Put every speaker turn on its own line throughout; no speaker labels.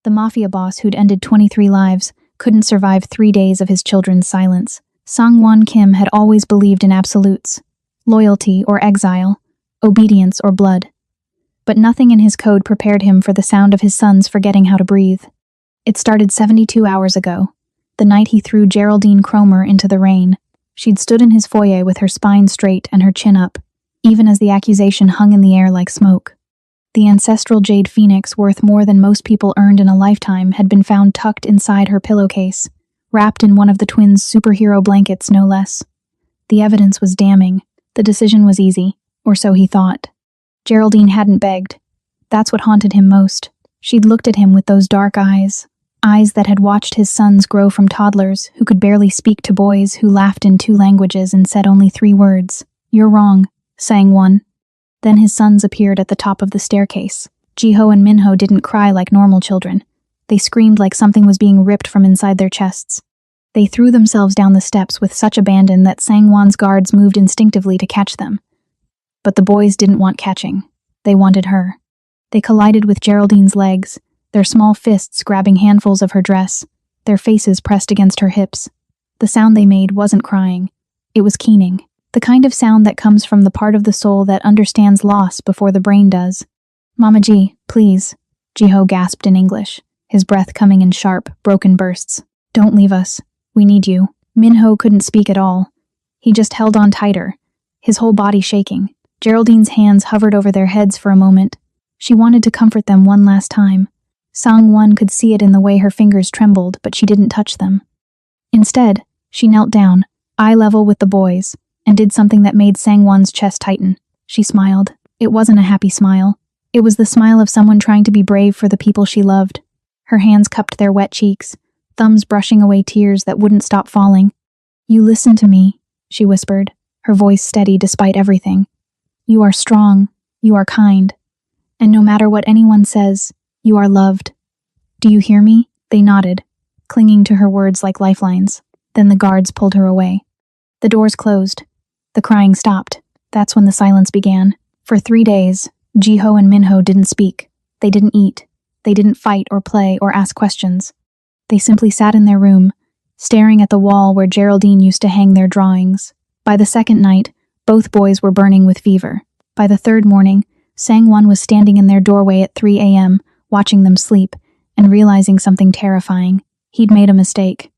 The Mafia boss who'd ended 23 lives couldn't survive 3 days of his children's silence. Sang-won Kim had always believed in absolutes: loyalty or exile, obedience or blood. But nothing in his code prepared him for the sound of his sons forgetting how to breathe. It started 72 hours ago, the night he threw Geraldine Cromer into the rain. She'd stood in his foyer with her spine straight and her chin up, even as the accusation hung in the air like smoke. The ancestral jade phoenix, worth more than most people earned in a lifetime, had been found tucked inside her pillowcase, wrapped in one of the twins' superhero blankets, no less. The evidence was damning. The decision was easy, or so he thought. Geraldine hadn't begged. That's what haunted him most. She'd looked at him with those dark eyes that had watched his sons grow from toddlers who could barely speak to boys who laughed in 2 languages and said only 3 words. "You're wrong," sang one. Then his sons appeared at the top of the staircase. Jiho and Minho didn't cry like normal children. They screamed like something was being ripped from inside their chests. They threw themselves down the steps with such abandon that Sang-won's guards moved instinctively to catch them. But the boys didn't want catching. They wanted her. They collided with Geraldine's legs, their small fists grabbing handfuls of her dress, their faces pressed against her hips. The sound they made wasn't crying. It was keening. The kind of sound that comes from the part of the soul that understands loss before the brain does. "Mama Ji, please," Jiho gasped in English, his breath coming in sharp, broken bursts. "Don't leave us. We need you." Minho couldn't speak at all. He just held on tighter, his whole body shaking. Geraldine's hands hovered over their heads for a moment. She wanted to comfort them one last time. Sang-won could see it in the way her fingers trembled, but she didn't touch them. Instead, she knelt down, eye level with the boys, and did something that made Sang-won's chest tighten. She smiled. It wasn't a happy smile. It was the smile of someone trying to be brave for the people she loved. Her hands cupped their wet cheeks, thumbs brushing away tears that wouldn't stop falling. "You listen to me," she whispered, her voice steady despite everything. "You are strong, you are kind, and no matter what anyone says, you are loved. Do you hear me?" They nodded, clinging to her words like lifelines. Then the guards pulled her away. The doors closed. The crying stopped. That's when the silence began. For 3 days, Jiho and Minho didn't speak. They didn't eat. They didn't fight or play or ask questions. They simply sat in their room, staring at the wall where Geraldine used to hang their drawings. By the second night, both boys were burning with fever. By the third morning, Sang-won was standing in their doorway at 3 a.m., watching them sleep, and realizing something terrifying. He'd made a mistake.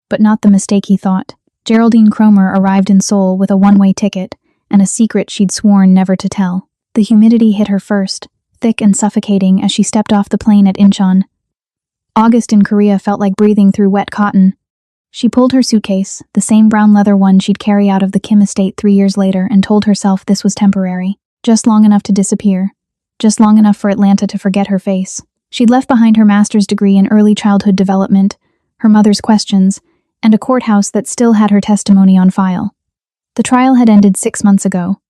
But not the mistake he thought. Geraldine Cromer arrived in Seoul with a one-way ticket, and a secret she'd sworn never to tell. The humidity hit her first, thick and suffocating as she stepped off the plane at Incheon. August in Korea felt like breathing through wet cotton. She pulled her suitcase, the same brown leather one she'd carry out of the Kim estate 3 years later, and told herself this was temporary. Just long enough to disappear. Just long enough for Atlanta to forget her face. She'd left behind her master's degree in early childhood development, her mother's questions, and a courthouse that still had her testimony on file. The trial had ended 6 months ago.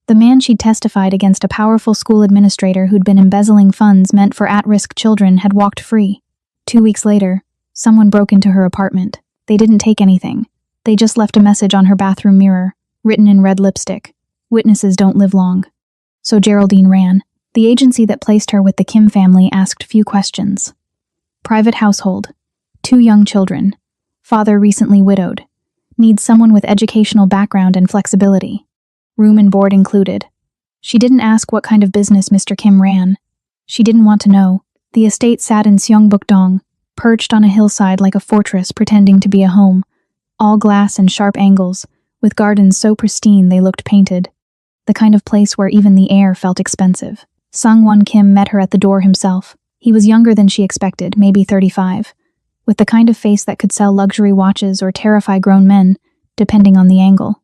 The man she'd testified against, a powerful school administrator who'd been embezzling funds meant for at-risk children, had walked free. 2 weeks later, someone broke into her apartment. They didn't take anything. They just left a message on her bathroom mirror, written in red lipstick. "Witnesses don't live long." So Geraldine ran. The agency that placed her with the Kim family asked few questions. Private household. 2 young children. Father recently widowed. Needs someone with educational background and flexibility. Room and board included. She didn't ask what kind of business Mr. Kim ran. She didn't want to know. The estate sat in Seongbuk-dong, perched on a hillside like a fortress pretending to be a home. All glass and sharp angles, with gardens so pristine they looked painted. The kind of place where even the air felt expensive. Sang-won Kim met her at the door himself. He was younger than she expected, maybe 35, with the kind of face that could sell luxury watches or terrify grown men, depending on the angle.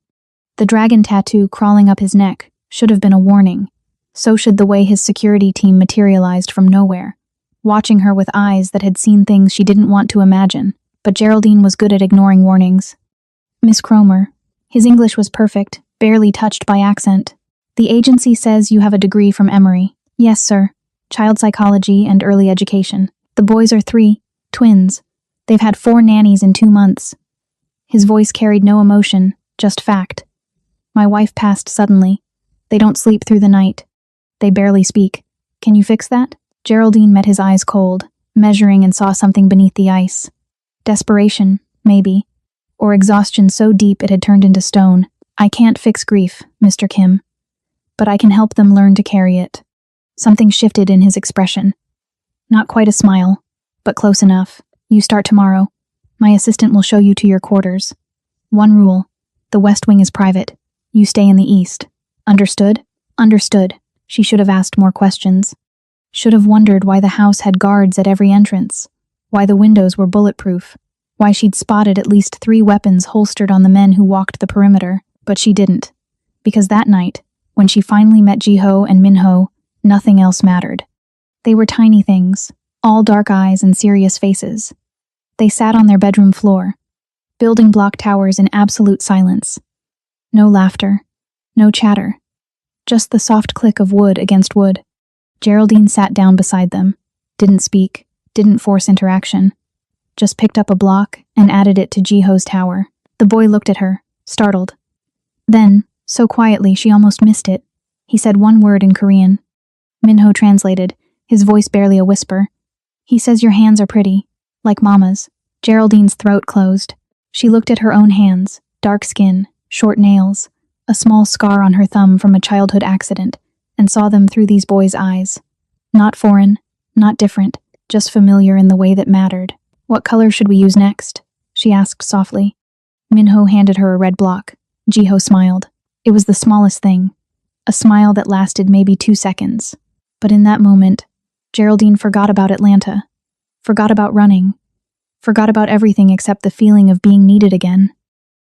The dragon tattoo crawling up his neck should have been a warning. So should the way his security team materialized from nowhere, watching her with eyes that had seen things she didn't want to imagine. But Geraldine was good at ignoring warnings. "Miss Cromer." His English was perfect, barely touched by accent. "The agency says you have a degree from Emory." "Yes, sir. Child psychology and early education. The boys are 3, twins. They've had 4 nannies in 2 months." His voice carried no emotion, just fact. "My wife passed suddenly. They don't sleep through the night. They barely speak. Can you fix that?" Geraldine met his eyes cold. measuring and saw something beneath the ice. Desperation, maybe, or exhaustion so deep it had turned into stone. I can't fix grief, Mr. Kim, but I can help them learn to carry it. Something shifted in his expression. Not quite a smile, but close enough. You start tomorrow. My assistant will show you to your quarters. One rule: the West Wing is private. You stay in the East. Understood? Understood. She should have asked more questions. Should have wondered why the house had guards at every entrance, why the windows were bulletproof, why she'd spotted at least 3 weapons holstered on the men who walked the perimeter, but she didn't. Because that night, when she finally met Jiho and Minho, nothing else mattered. They were tiny things, all dark eyes and serious faces. They sat on their bedroom floor, building block towers in absolute silence. No laughter, no chatter, just the soft click of wood against wood. Geraldine sat down beside them, didn't speak, didn't force interaction, just picked up a block and added it to Jiho's tower. The boy looked at her, startled. Then, so quietly she almost missed it, he said one word in Korean. Minho translated, his voice barely a whisper. He says your hands are pretty, like Mama's. Geraldine's throat closed. She looked at her own hands, dark skin, short nails, a small scar on her thumb from a childhood accident, and saw them through these boys' eyes. Not foreign, not different, just familiar in the way that mattered. What color should we use next? She asked softly. Minho handed her a red block. Jiho smiled. It was the smallest thing, a smile that lasted maybe 2 seconds. But in that moment, Geraldine forgot about Atlanta, forgot about running, forgot about everything except the feeling of being needed again.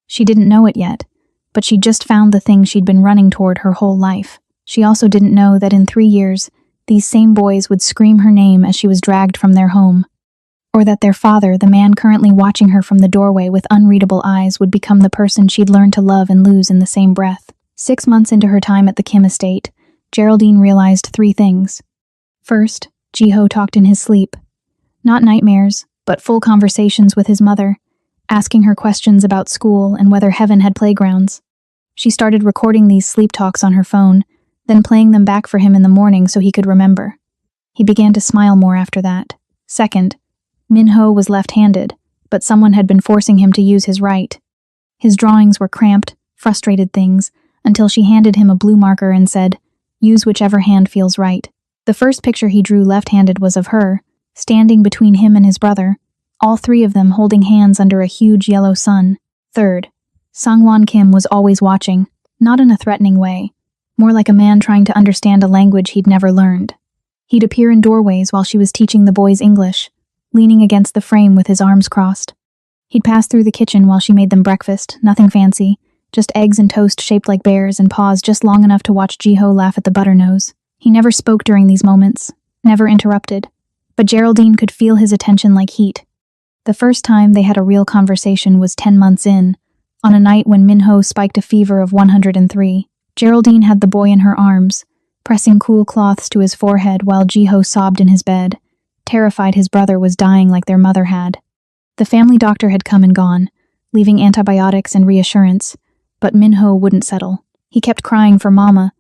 She didn't know it yet, but she'd just found the thing she'd been running toward her whole life. She also didn't know that in 3 years, these same boys would scream her name as she was dragged from their home, or that their father, the man currently watching her from the doorway with unreadable eyes, would become the person she'd learned to love and lose in the same breath. 6 months into her time at the Kim estate, Geraldine realized 3 things. First, Jiho talked in his sleep. Not nightmares, but full conversations with his mother, asking her questions about school and whether heaven had playgrounds. She started recording these sleep talks on her phone, then playing them back for him in the morning so he could remember. He began to smile more after that. Second, Minho was left-handed, but someone had been forcing him to use his right. His drawings were cramped, frustrated things, until she handed him a blue marker and said, "Use whichever hand feels right." The first picture he drew left-handed was of her, standing between him and his brother, all 3 of them holding hands under a huge yellow sun. Third, Sangwon Kim was always watching, not in a threatening way, more like a man trying to understand a language he'd never learned. He'd appear in doorways while she was teaching the boys English, leaning against the frame with his arms crossed. He'd pass through the kitchen while she made them breakfast, nothing fancy, just eggs and toast shaped like bears, and pause just long enough to watch Jiho laugh at the butternose. He never spoke during these moments, never interrupted, but Geraldine could feel his attention like heat. The first time they had a real conversation was 10 months in, on a night when Minho spiked a fever of 103. Geraldine had the boy in her arms, pressing cool cloths to his forehead while Jiho sobbed in his bed, terrified his brother was dying like their mother had. The family doctor had come and gone, leaving antibiotics and reassurance, but Minho wouldn't settle. He kept crying for Mama,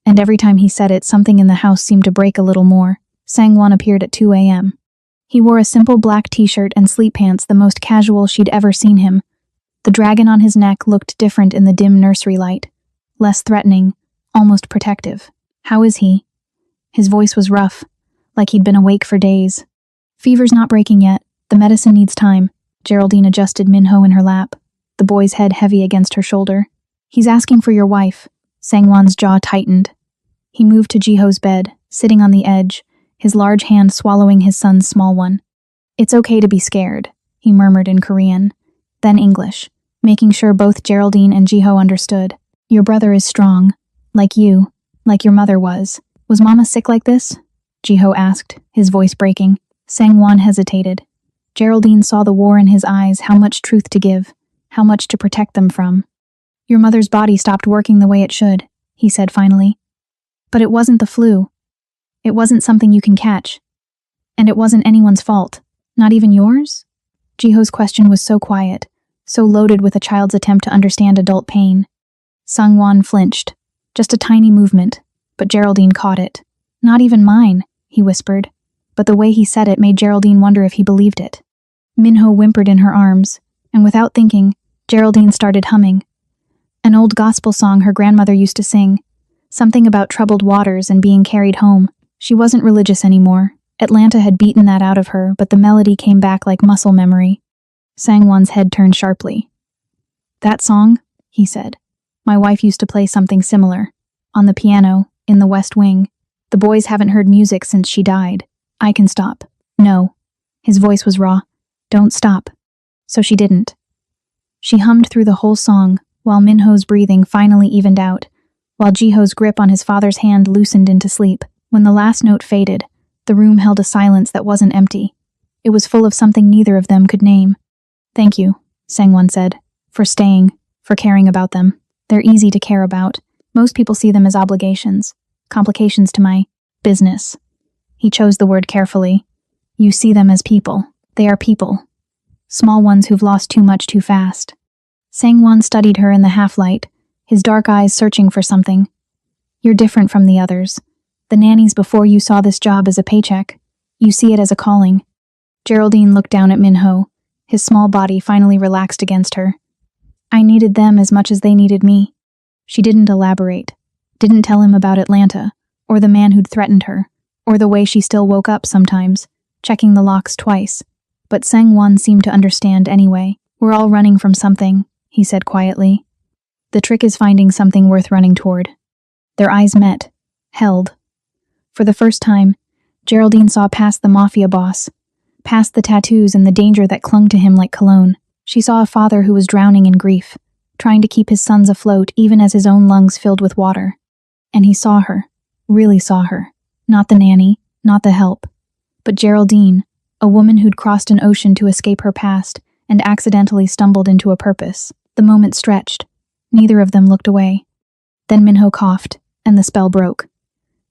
and every time he said it, something in the house seemed to break a little more. Sangwon appeared at 2 a.m. He wore a simple black t-shirt and sleep pants, the most casual she'd ever seen him. The dragon on his neck looked different in the dim nursery light, less threatening, almost protective. "How is he?" His voice was rough, like he'd been awake for days. "Fever's not breaking yet. The medicine needs time." Geraldine adjusted Minho in her lap, the boy's head heavy against her shoulder. "He's asking for your wife." Sangwon's jaw tightened. He moved to Jiho's bed, sitting on the edge, his large hand swallowing his son's small one. "It's okay to be scared," he murmured in Korean, then English, making sure both Geraldine and Jiho understood. "Your brother is strong, like you, like your mother was. Was Mama sick like this?" Jiho asked, his voice breaking. Sangwon hesitated. Geraldine saw the war in his eyes, how much truth to give, how much to protect them from. "Your mother's body stopped working the way it should," he said finally. "But it wasn't the flu. It wasn't something you can catch. And it wasn't anyone's fault. Not even yours?" Jiho's question was so quiet, so loaded with a child's attempt to understand adult pain. Sangwon flinched. Just a tiny movement, but Geraldine caught it. "Not even mine," he whispered. but the way he said it made Geraldine wonder if he believed it. Minho whimpered in her arms, and without thinking, Geraldine started humming. An old gospel song her grandmother used to sing, something about troubled waters and being carried home. She wasn't religious anymore. Atlanta had beaten that out of her, but the melody came back like muscle memory. Sangwon's head turned sharply. "That song?" he said. "My wife used to play something similar. On the piano, in the West Wing. The boys haven't heard music since she died. I can stop." "No." His voice was raw. "Don't stop." So she didn't. She hummed through the whole song, while Minho's breathing finally evened out, while Jiho's grip on his father's hand loosened into sleep. When the last note faded, the room held a silence that wasn't empty. It was full of something neither of them could name. "Thank you," Sangwon said, "for staying, for caring about them. They're easy to care about. Most people see them as obligations, complications to my business." He chose the word carefully. "You see them as people. They are people. Small ones who've lost too much too fast." Sangwon studied her in the half-light, his dark eyes searching for something. "You're different from the others. The nannies before you saw this job as a paycheck. You see it as a calling." Geraldine looked down at Minho, his small body finally relaxed against her. "I needed them as much as they needed me." She didn't elaborate, didn't tell him about Atlanta, or the man who'd threatened her, or the way she still woke up sometimes, checking the locks twice. But Sangwon seemed to understand anyway. "We're all running from something," he said quietly. "The trick is finding something worth running toward." Their eyes met, held. For the first time, Geraldine saw past the Mafia boss, past the tattoos and the danger that clung to him like cologne. She saw a father who was drowning in grief, trying to keep his sons afloat even as his own lungs filled with water. And he saw her, really saw her. Not the nanny, not the help, but Geraldine, a woman who'd crossed an ocean to escape her past and accidentally stumbled into a purpose. The moment stretched. Neither of them looked away. Then Minho coughed, and the spell broke.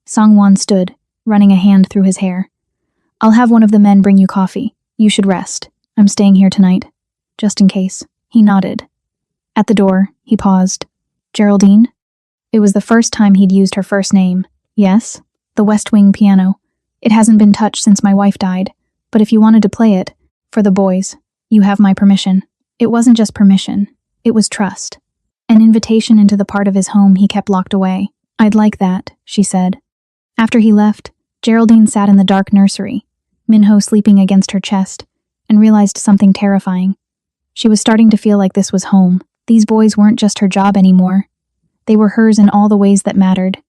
Sangwon stood, running a hand through his hair. "I'll have one of the men bring you coffee. You should rest. I'm staying here tonight. Just in case." He nodded. At the door, he paused. "Geraldine?" It was the first time he'd used her first name. "Yes?" "The West Wing piano. It hasn't been touched since my wife died, but if you wanted to play it, for the boys, you have my permission." It wasn't just permission, it was trust. An invitation into the part of his home he kept locked away. "I'd like that," she said. After he left, Geraldine sat in the dark nursery, Minho sleeping against her chest, and realized something terrifying. She was starting to feel like this was home. These boys weren't just her job anymore. They were hers in all the ways that mattered.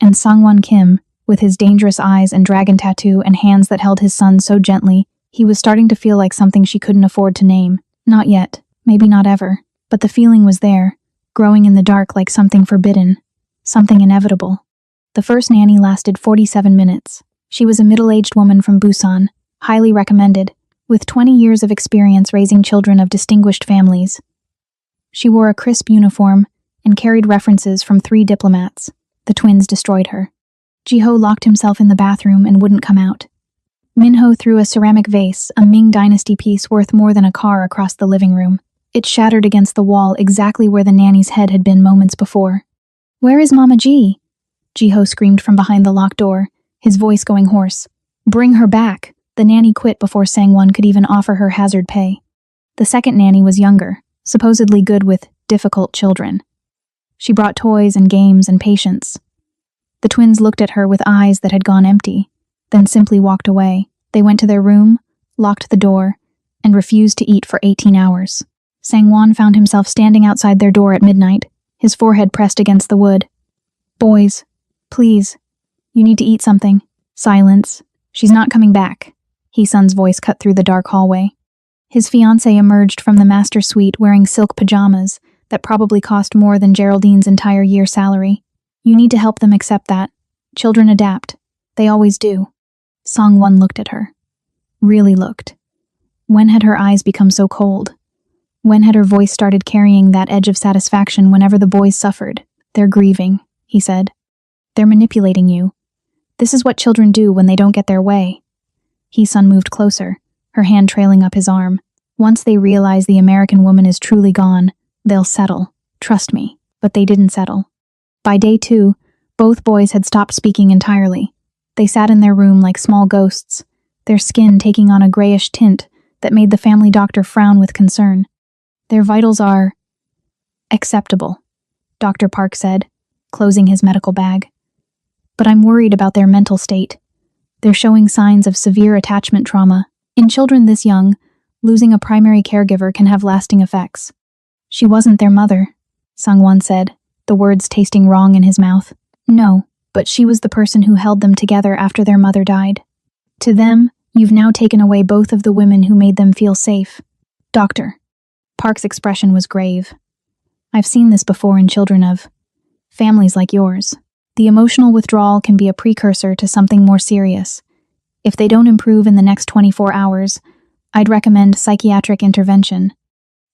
And Sangwon Kim, with his dangerous eyes and dragon tattoo and hands that held his son so gently, he was starting to feel like something she couldn't afford to name. Not yet, maybe not ever, but the feeling was there, growing in the dark like something forbidden, something inevitable. The first nanny lasted 47 minutes. She was a middle-aged woman from Busan, highly recommended, with 20 years of experience raising children of distinguished families. She wore a crisp uniform and carried references from 3 diplomats. The twins destroyed her. Jiho locked himself in the bathroom and wouldn't come out. Minho threw a ceramic vase, a Ming Dynasty piece worth more than a car, across the living room. It shattered against the wall exactly where the nanny's head had been moments before. "Where is Mama Ji?" Jiho screamed from behind the locked door, his voice going hoarse. "Bring her back." The nanny quit before Sangwon could even offer her hazard pay. The second nanny was younger, supposedly good with difficult children. She brought toys and games and patience. The twins looked at her with eyes that had gone empty, then simply walked away. They went to their room, locked the door, and refused to eat for 18 hours. Sangwon found himself standing outside their door at midnight, his forehead pressed against the wood. "Boys, please, you need to eat something." Silence. "She's not coming back." Hee-sun's voice cut through the dark hallway. His fiancée emerged from the master suite wearing silk pajamas that probably cost more than Geraldine's entire year salary. "You need to help them accept that. Children adapt. They always do." Sangwon looked at her. Really looked. When had her eyes become so cold? When had her voice started carrying that edge of satisfaction whenever the boys suffered? "They're grieving," he said. "They're manipulating you. This is what children do when they don't get their way." Hee-sun moved closer, her hand trailing up his arm. "Once they realize the American woman is truly gone, they'll settle. Trust me." But they didn't settle. By day 2, both boys had stopped speaking entirely. They sat in their room like small ghosts, their skin taking on a grayish tint that made the family doctor frown with concern. Their vitals are acceptable, Dr. Park said, closing his medical bag. But I'm worried about their mental state. They're showing signs of severe attachment trauma. In children this young, losing a primary caregiver can have lasting effects. She wasn't their mother, Sangwon said, the words tasting wrong in his mouth. No, but she was the person who held them together after their mother died. To them, you've now taken away both of the women who made them feel safe. Doctor. Park's expression was grave. I've seen this before in children of families like yours. The emotional withdrawal can be a precursor to something more serious. If they don't improve in the next 24 hours, I'd recommend psychiatric intervention.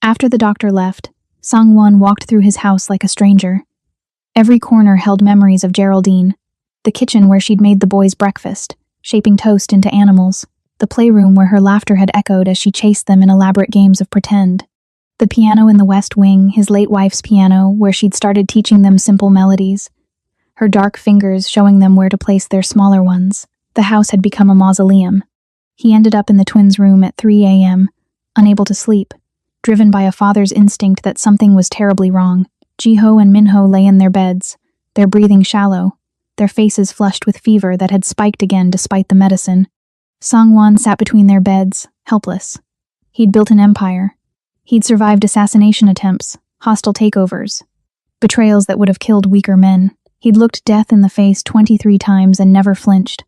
After the doctor left, Sangwon walked through his house like a stranger. Every corner held memories of Geraldine. The kitchen where she'd made the boys breakfast, shaping toast into animals. The playroom where her laughter had echoed as she chased them in elaborate games of pretend. The piano in the West Wing, his late wife's piano, where she'd started teaching them simple melodies. Her dark fingers showing them where to place their smaller ones. The house had become a mausoleum. He ended up in the twins' room at 3 a.m., unable to sleep, driven by a father's instinct that something was terribly wrong. Jiho and Minho lay in their beds, their breathing shallow, their faces flushed with fever that had spiked again despite the medicine. Sangwon sat between their beds, helpless. He'd built an empire. He'd survived assassination attempts, hostile takeovers, betrayals that would have killed weaker men. He'd looked death in the face 23 times and never flinched.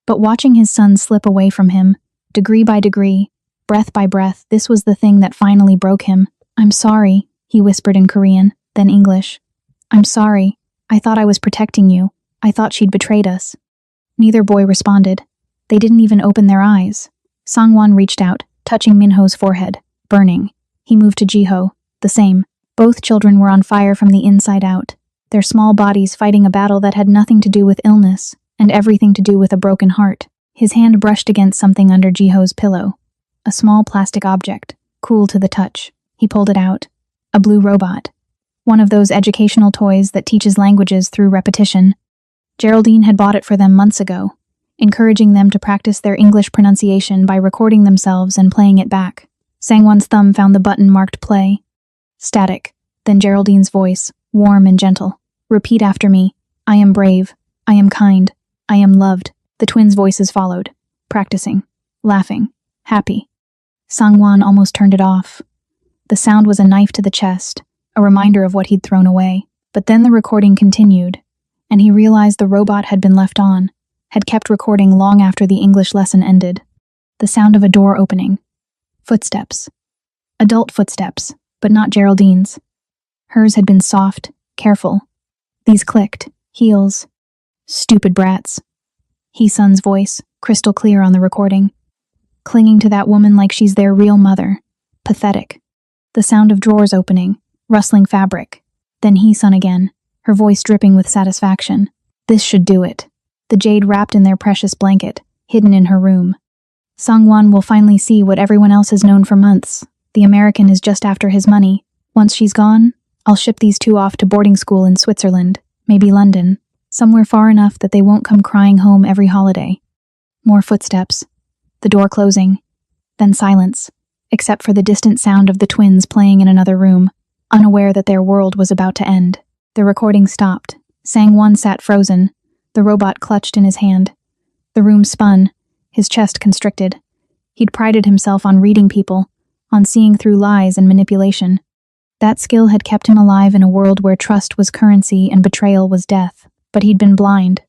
But watching his son slip away from him, degree by degree, breath by breath, this was the thing that finally broke him. I'm sorry, he whispered in Korean, then English. I'm sorry. I thought I was protecting you. I thought she'd betrayed us. Neither boy responded. They didn't even open their eyes. Sangwon reached out, touching Minho's forehead, burning. He moved to Jiho, the same. Both children were on fire from the inside out, their small bodies fighting a battle that had nothing to do with illness, and everything to do with a broken heart. His hand brushed against something under Jiho's pillow. A small plastic object, cool to the touch. He pulled it out. A blue robot. One of those educational toys that teaches languages through repetition. Geraldine had bought it for them months ago, encouraging them to practice their English pronunciation by recording themselves and playing it back. Sangwon's thumb found the button marked play. Static. Then Geraldine's voice, warm and gentle. Repeat after me. I am brave. I am kind. I am loved. The twins' voices followed, practicing, laughing, happy. Sangwon almost turned it off. The sound was a knife to the chest, a reminder of what he'd thrown away. But then the recording continued, and he realized the robot had been left on, had kept recording long after the English lesson ended. The sound of a door opening. Footsteps. Adult footsteps, but not Geraldine's. Hers had been soft, careful. These clicked, heels. Stupid brats. Hee-sun's voice, crystal clear on the recording. Clinging to that woman like she's their real mother. Pathetic. The sound of drawers opening, rustling fabric. Then Hee-sun again, her voice dripping with satisfaction. This should do it. The jade wrapped in their precious blanket, hidden in her room. Sangwon will finally see what everyone else has known for months. The American is just after his money. Once she's gone, I'll ship these two off to boarding school in Switzerland, maybe London. Somewhere far enough that they won't come crying home every holiday. More footsteps. The door closing. Then silence, except for the distant sound of the twins playing in another room, unaware that their world was about to end. The recording stopped. Sangwon sat frozen, the robot clutched in his hand. The room spun, his chest constricted. He'd prided himself on reading people, on seeing through lies and manipulation. That skill had kept him alive in a world where trust was currency and betrayal was death. But he'd been blind.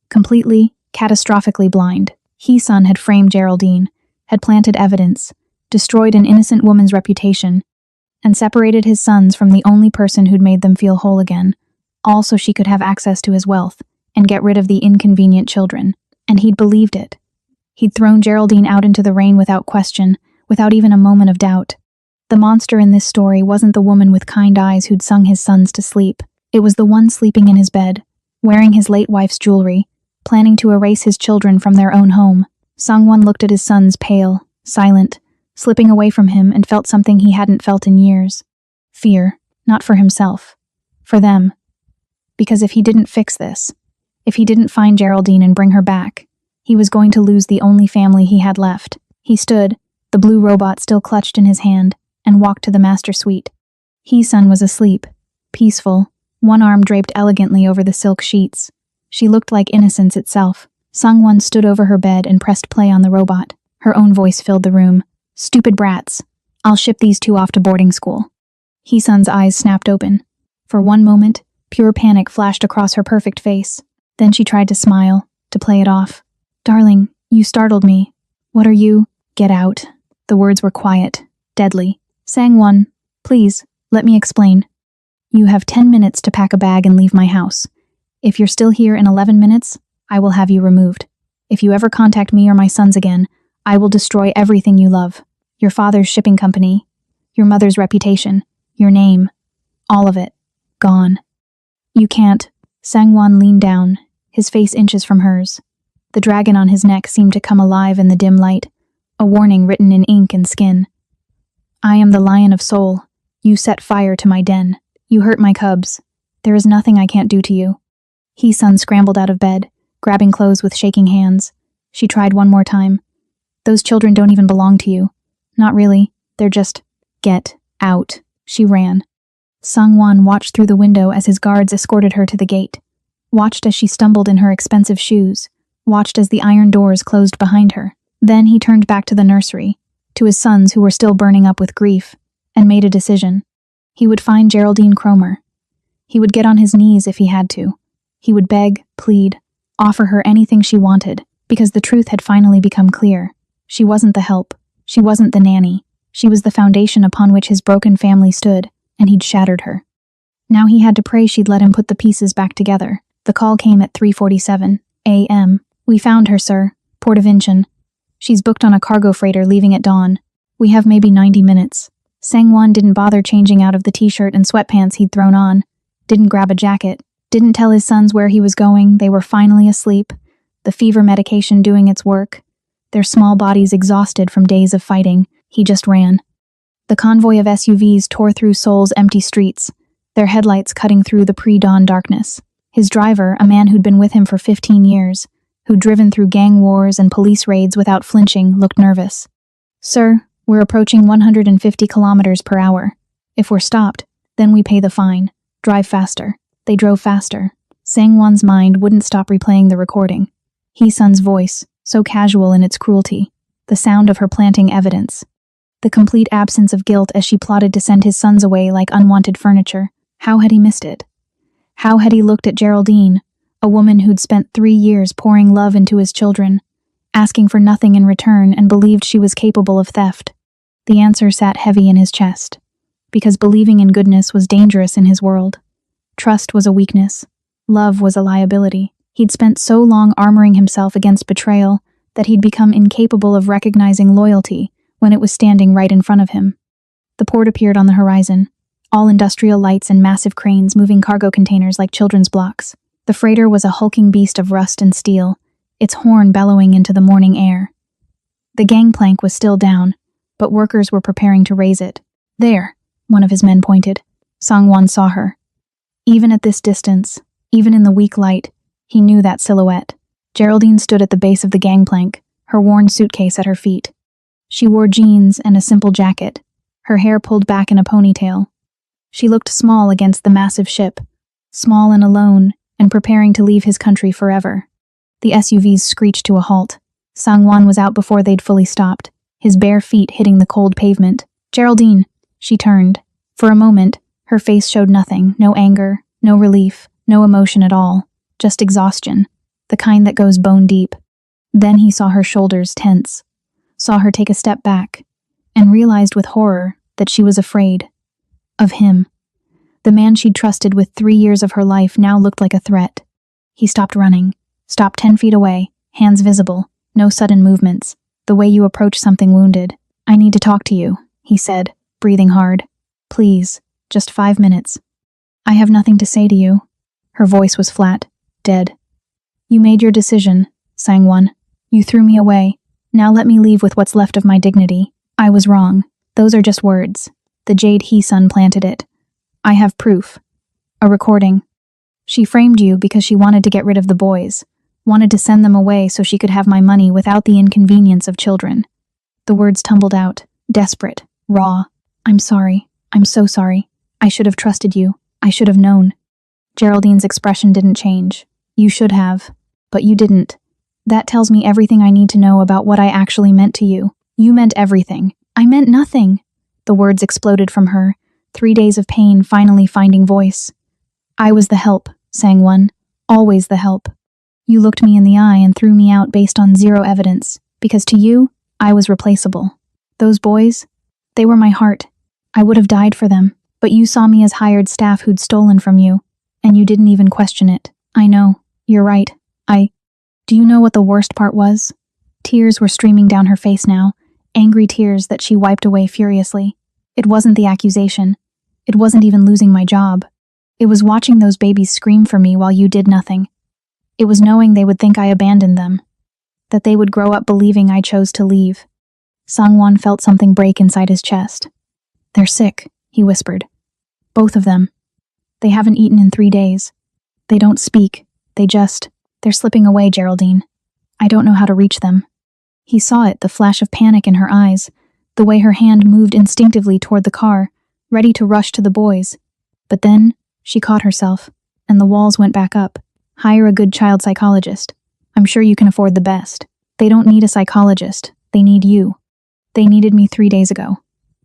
Completely, catastrophically blind. Hee-sun had framed Geraldine, had planted evidence, destroyed an innocent woman's reputation, and separated his sons from the only person who'd made them feel whole again, all so she could have access to his wealth and get rid of the inconvenient children. And he'd believed it. He'd thrown Geraldine out into the rain without question, without even a moment of doubt. The monster in this story wasn't the woman with kind eyes who'd sung his sons to sleep. It was the one sleeping in his bed, wearing his late wife's jewelry, planning to erase his children from their own home. Sangwon looked at his sons pale, silent, slipping away from him, and felt something he hadn't felt in years. Fear, not for himself. For them. Because if he didn't fix this, if he didn't find Geraldine and bring her back, He was going to lose the only family he had left. He stood, the blue robot still clutched in his hand, and walked to the master suite. Hee-sun was asleep, peaceful, one arm draped elegantly over the silk sheets. She looked like innocence itself. Sung-won stood over her bed and pressed play on the robot. Her own voice filled the room. "Stupid brats. I'll ship these two off to boarding school." Hee-sun's eyes snapped open. For one moment, pure panic flashed across her perfect face. Then she tried to smile, to play it off. "Darling, you startled me. What are you?" "Get out." The words were quiet, deadly. "Sang-won, please, let me explain. You have 10 minutes to pack a bag and leave my house. If you're still here in 11 minutes, I will have you removed. If you ever contact me or my sons again, I will destroy everything you love. Your father's shipping company, your mother's reputation, your name, all of it. Gone." "You can't." Sang-won leaned down, his face inches from hers. The dragon on his neck seemed to come alive in the dim light, a warning written in ink and skin. "I am the Lion of Soul. You set fire to my den. You hurt my cubs. There is nothing I can't do to you." Hee-sun scrambled out of bed, grabbing clothes with shaking hands. She tried one more time. "Those children don't even belong to you. Not really. They're just... Get out." She ran. Sung-won watched through the window as his guards escorted her to the gate. Watched as she stumbled in her expensive shoes. Watched as the iron doors closed behind her. Then he turned back to the nursery, to his sons who were still burning up with grief, and made a decision. He would find Geraldine Cromer. He would get on his knees if he had to. He would beg, plead, offer her anything she wanted, because the truth had finally become clear. She wasn't the help. She wasn't the nanny. She was the foundation upon which his broken family stood, and he'd shattered her. Now he had to pray she'd let him put the pieces back together. The call came at 3:47 a.m. "We found her, sir. Port of Incheon. She's booked on a cargo freighter leaving at dawn. We have maybe 90 minutes. Sang-won didn't bother changing out of the t-shirt and sweatpants he'd thrown on. Didn't grab a jacket. Didn't tell his sons where he was going. They were finally asleep. The fever medication doing its work. Their small bodies exhausted from days of fighting. He just ran. The convoy of SUVs tore through Seoul's empty streets, their headlights cutting through the pre-dawn darkness. His driver, a man who'd been with him for 15 years, who'd driven through gang wars and police raids without flinching, looked nervous. "Sir, we're approaching 150 kilometers per hour. If we're stopped, then we pay the fine. Drive faster." They drove faster. Sang-won's mind wouldn't stop replaying the recording. Hee-sun's voice, so casual in its cruelty. The sound of her planting evidence. The complete absence of guilt as she plotted to send his sons away like unwanted furniture. How had he missed it? How had he looked at Geraldine, a woman who'd spent 3 years pouring love into his children, asking for nothing in return and believed she was capable of theft? The answer sat heavy in his chest, because believing in goodness was dangerous in his world. Trust was a weakness. Love was a liability. He'd spent so long armoring himself against betrayal that he'd become incapable of recognizing loyalty when it was standing right in front of him. The port appeared on the horizon, all industrial lights and massive cranes moving cargo containers like children's blocks. The freighter was a hulking beast of rust and steel, its horn bellowing into the morning air. The gangplank was still down, but workers were preparing to raise it. "There," one of his men pointed. Sang-won saw her. Even at this distance, even in the weak light, he knew that silhouette. Geraldine stood at the base of the gangplank, her worn suitcase at her feet. She wore jeans and a simple jacket, her hair pulled back in a ponytail. She looked small against the massive ship, small and alone, and preparing to leave his country forever. The SUVs screeched to a halt. Sang-won was out before they'd fully stopped, his bare feet hitting the cold pavement. "Geraldine!" She turned. For a moment, her face showed nothing, no anger, no relief, no emotion at all, just exhaustion, the kind that goes bone deep. Then he saw her shoulders tense, saw her take a step back, and realized with horror that she was afraid. Of him. The man she'd trusted with 3 years of her life now looked like a threat. He stopped running, stopped 10 feet away, hands visible, no sudden movements, the way you approach something wounded. "I need to talk to you," he said, breathing hard. "Please, just 5 minutes." "I have nothing to say to you." Her voice was flat, dead. "You made your decision," Sang-won. "You threw me away. Now let me leave with what's left of my dignity. I was wrong. Those are just words. The jade Hee-sun planted it. I have proof. A recording. She framed you because she wanted to get rid of the boys. Wanted to send them away so she could have my money without the inconvenience of children. The words tumbled out, desperate, raw. I'm sorry. I'm so sorry. I should have trusted you. I should have known. Geraldine's expression didn't change. You should have. But you didn't. That tells me everything I need to know about what I actually meant to you. You meant everything. I meant nothing. The words exploded from her, 3 days of pain finally finding voice. I was the help, sang one. Always the help. You looked me in the eye and threw me out based on zero evidence, because to you, I was replaceable. Those boys, they were my heart. I would have died for them, but you saw me as hired staff who'd stolen from you, and you didn't even question it. I know, you're right. Do you know what the worst part was? Tears were streaming down her face now, angry tears that she wiped away furiously. It wasn't the accusation. It wasn't even losing my job. It was watching those babies scream for me while you did nothing. It was knowing they would think I abandoned them, that they would grow up believing I chose to leave. Sangwon felt something break inside his chest. They're sick, he whispered. Both of them. They haven't eaten in 3 days. They don't speak. They're slipping away, Geraldine. I don't know how to reach them. He saw it, the flash of panic in her eyes, the way her hand moved instinctively toward the car, ready to rush to the boys. But then, she caught herself, and the walls went back up. Hire a good child psychologist. I'm sure you can afford the best. They don't need a psychologist. They need you. They needed me 3 days ago.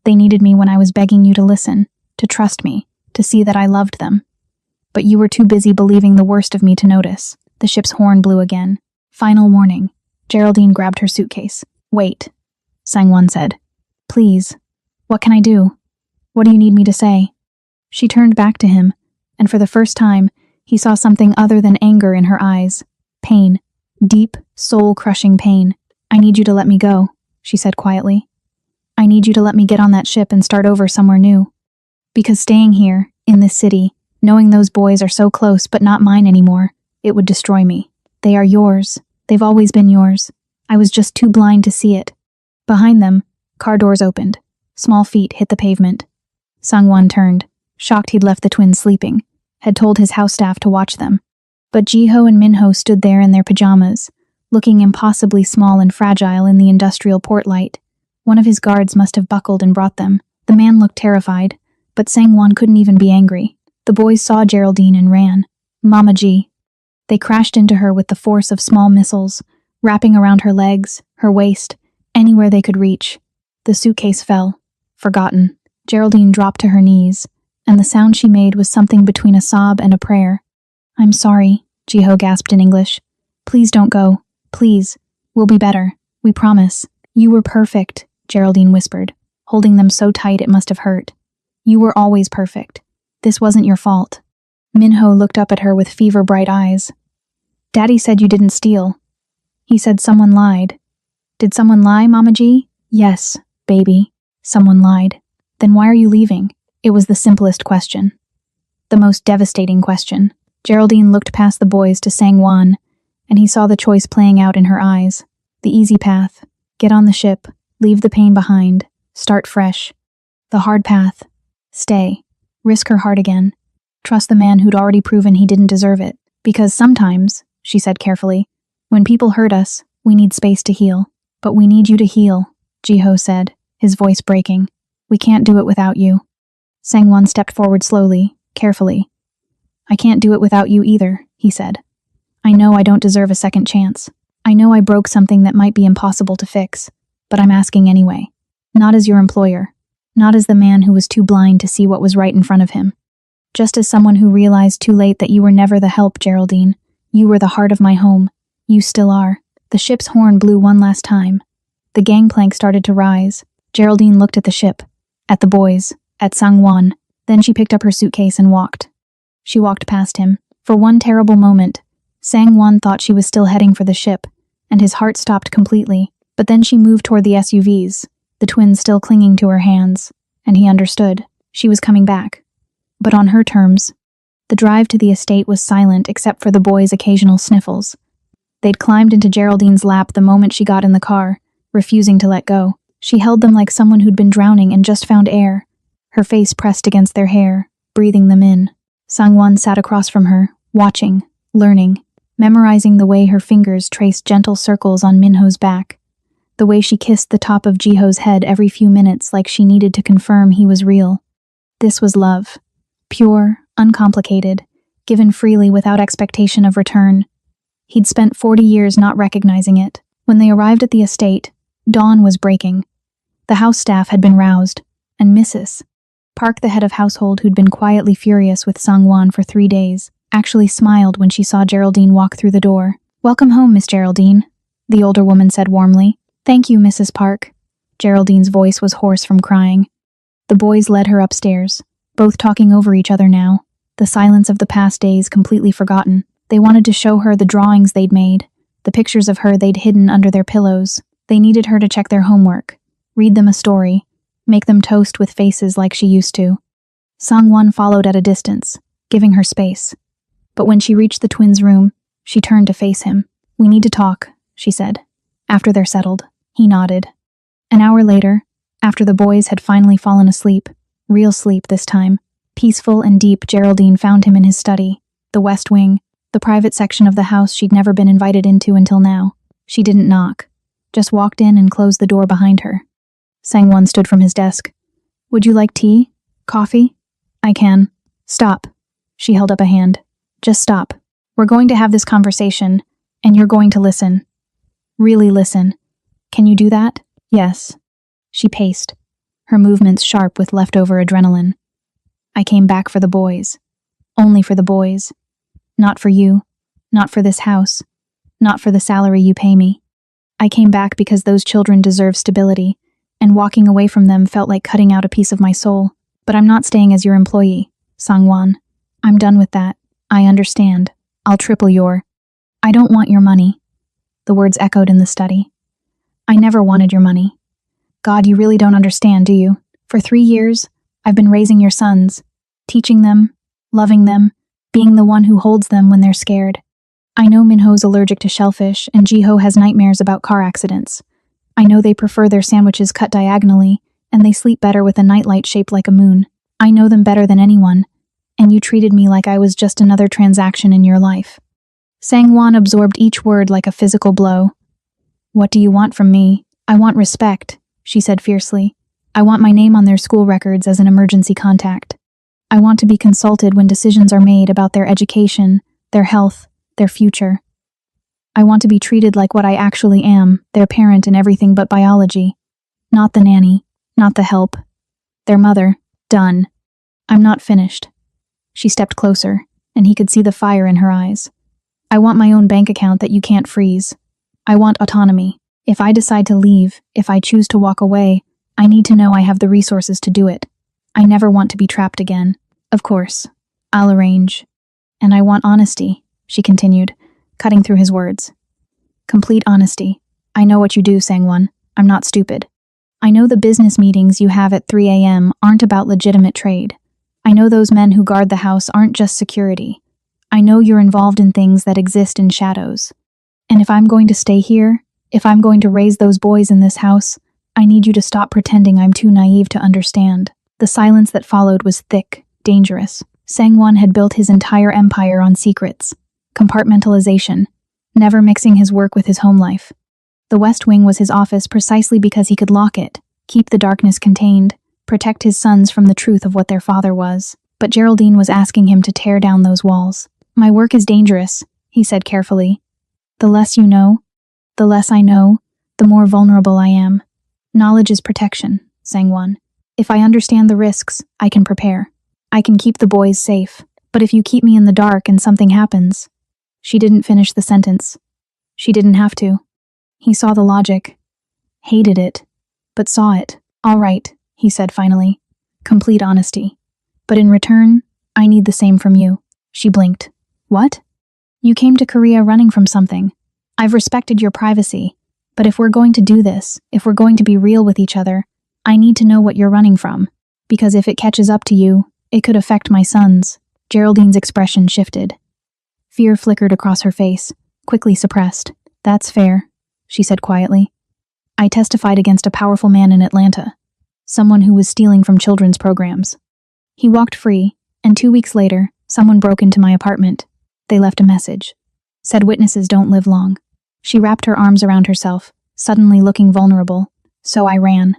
They needed me when I was begging you to listen, to trust me, to see that I loved them. But you were too busy believing the worst of me to notice. The ship's horn blew again. Final warning. Geraldine grabbed her suitcase. Wait, Sangwon said. Please. What can I do? What do you need me to say? She turned back to him, and for the first time, he saw something other than anger in her eyes. Pain. Deep, soul-crushing pain. I need you to let me go, she said quietly. I need you to let me get on that ship and start over somewhere new. Because staying here, in this city, knowing those boys are so close but not mine anymore, it would destroy me. They are yours. They've always been yours. I was just too blind to see it. Behind them, car doors opened. Small feet hit the pavement. Sangwon turned, shocked he'd left the twins sleeping, had told his house staff to watch them. But Jiho and Minho stood there in their pajamas, looking impossibly small and fragile in the industrial port light. One of his guards must have buckled and brought them. The man looked terrified, but Sangwon couldn't even be angry. The boys saw Geraldine and ran. Mama G. They crashed into her with the force of small missiles, wrapping around her legs, her waist, anywhere they could reach. The suitcase fell, forgotten. Geraldine dropped to her knees, and the sound she made was something between a sob and a prayer. I'm sorry, Jiho gasped in English. Please don't go. Please. We'll be better. We promise. You were perfect, Geraldine whispered, holding them so tight it must have hurt. You were always perfect. This wasn't your fault. Minho looked up at her with fever-bright eyes. Daddy said you didn't steal. He said someone lied. Did someone lie, Mama G? Yes, baby. Someone lied. Then why are you leaving? It was the simplest question. The most devastating question. Geraldine looked past the boys to Sangwon, and he saw the choice playing out in her eyes. The easy path. Get on the ship. Leave the pain behind. Start fresh. The hard path. Stay. Risk her heart again. Trust the man who'd already proven he didn't deserve it. Because sometimes, she said carefully, when people hurt us, we need space to heal. But we need you to heal, Jiho said, his voice breaking. We can't do it without you. Sangwon stepped forward slowly, carefully. I can't do it without you either, he said. I know I don't deserve a second chance. I know I broke something that might be impossible to fix, but I'm asking anyway. Not as your employer. Not as the man who was too blind to see what was right in front of him. Just as someone who realized too late that you were never the help, Geraldine. You were the heart of my home. You still are. The ship's horn blew one last time. The gangplank started to rise. Geraldine looked at the ship, at the boys, at Sangwon. Then she picked up her suitcase and walked. She walked past him. For one terrible moment, Sangwon thought she was still heading for the ship, and his heart stopped completely. But then she moved toward the SUVs, the twins still clinging to her hands, and he understood. She was coming back. But on her terms. The drive to the estate was silent except for the boys' occasional sniffles. They'd climbed into Geraldine's lap the moment she got in the car, refusing to let go. She held them like someone who'd been drowning and just found air, her face pressed against their hair, breathing them in. Sangwon sat across from her, watching, learning. memorizing the way her fingers traced gentle circles on Minho's back, the way she kissed the top of Jiho's head every few minutes like she needed to confirm he was real. This was love. Pure, uncomplicated, given freely without expectation of return. He'd spent 40 years not recognizing it. When they arrived at the estate, dawn was breaking. The house staff had been roused, and Mrs. Park, the head of household who'd been quietly furious with Sang-won for 3 days, actually smiled when she saw Geraldine walk through the door. "Welcome home, Miss Geraldine," the older woman said warmly. "Thank you, Mrs. Park." Geraldine's voice was hoarse from crying. The boys led her upstairs, both talking over each other now, the silence of the past days completely forgotten. They wanted to show her the drawings they'd made, the pictures of her they'd hidden under their pillows. They needed her to check their homework, read them a story, make them toast with faces like she used to. Sang-won followed at a distance, giving her space. But when she reached the twins' room, she turned to face him. "We need to talk," she said. "After they're settled." He nodded. An hour later, after the boys had finally fallen asleep, real sleep this time, peaceful and deep, Geraldine found him in his study, the West Wing, the private section of the house she'd never been invited into until now. She didn't knock, just walked in and closed the door behind her. Sang-won stood from his desk. "Would you like tea? Coffee?" "I can." "Stop." She held up a hand. "Just stop. We're going to have this conversation, and you're going to listen. Really listen. Can you do that?" "Yes." She paced, her movements sharp with leftover adrenaline. "I came back for the boys. Only for the boys. Not for you. Not for this house. Not for the salary you pay me. I came back because those children deserve stability, and walking away from them felt like cutting out a piece of my soul. But I'm not staying as your employee, Sang-won. I'm done with that. I understand. I'll triple your—" "I don't want your money." The words echoed in the study. "I never wanted your money. God, you really don't understand, do you? For 3 years, I've been raising your sons, teaching them, loving them, being the one who holds them when they're scared. I know Minho's allergic to shellfish and Jiho has nightmares about car accidents. I know they prefer their sandwiches cut diagonally, and they sleep better with a nightlight shaped like a moon. I know them better than anyone, and you treated me like I was just another transaction in your life." Sang-won absorbed each word like a physical blow. "What do you want from me?" "I want respect," she said fiercely. "I want my name on their school records as an emergency contact. I want to be consulted when decisions are made about their education, their health, their future. I want to be treated like what I actually am, their parent in everything but biology. Not the nanny, not the help. Their mother. Done. I'm not finished." She stepped closer, and he could see the fire in her eyes. "I want my own bank account that you can't freeze. I want autonomy. If I decide to leave, if I choose to walk away, I need to know I have the resources to do it. I never want to be trapped again. Of course, I'll arrange. And I want honesty," she continued, cutting through his words. "Complete honesty. I know what you do, Sang-won. I'm not stupid. I know the business meetings you have at 3 a.m. aren't about legitimate trade. I know those men who guard the house aren't just security. I know you're involved in things that exist in shadows. And if I'm going to stay here, if I'm going to raise those boys in this house, I need you to stop pretending I'm too naive to understand." The silence that followed was thick, dangerous. Sang-won had built his entire empire on secrets, compartmentalization, never mixing his work with his home life. The West Wing was his office precisely because he could lock it, keep the darkness contained, protect his sons from the truth of what their father was. But Geraldine was asking him to tear down those walls. "My work is dangerous," he said carefully. "The less you know, the less I know, the more vulnerable I am. Knowledge is protection, Sang-won. If I understand the risks, I can prepare. I can keep the boys safe. But if you keep me in the dark and something happens—" She didn't finish the sentence. She didn't have to. He saw the logic. Hated it. But saw it. "All right," he said finally. "Complete honesty. But in return, I need the same from you." She blinked. "What?" "You came to Korea running from something. I've respected your privacy. But if we're going to do this, if we're going to be real with each other, I need to know what you're running from. Because if it catches up to you, it could affect my sons." Geraldine's expression shifted. Fear flickered across her face, quickly suppressed. "That's fair," she said quietly. "I testified against a powerful man in Atlanta, someone who was stealing from children's programs. He walked free, and 2 weeks later, someone broke into my apartment. They left a message. Said witnesses don't live long. She wrapped her arms around herself, suddenly looking vulnerable. So I ran.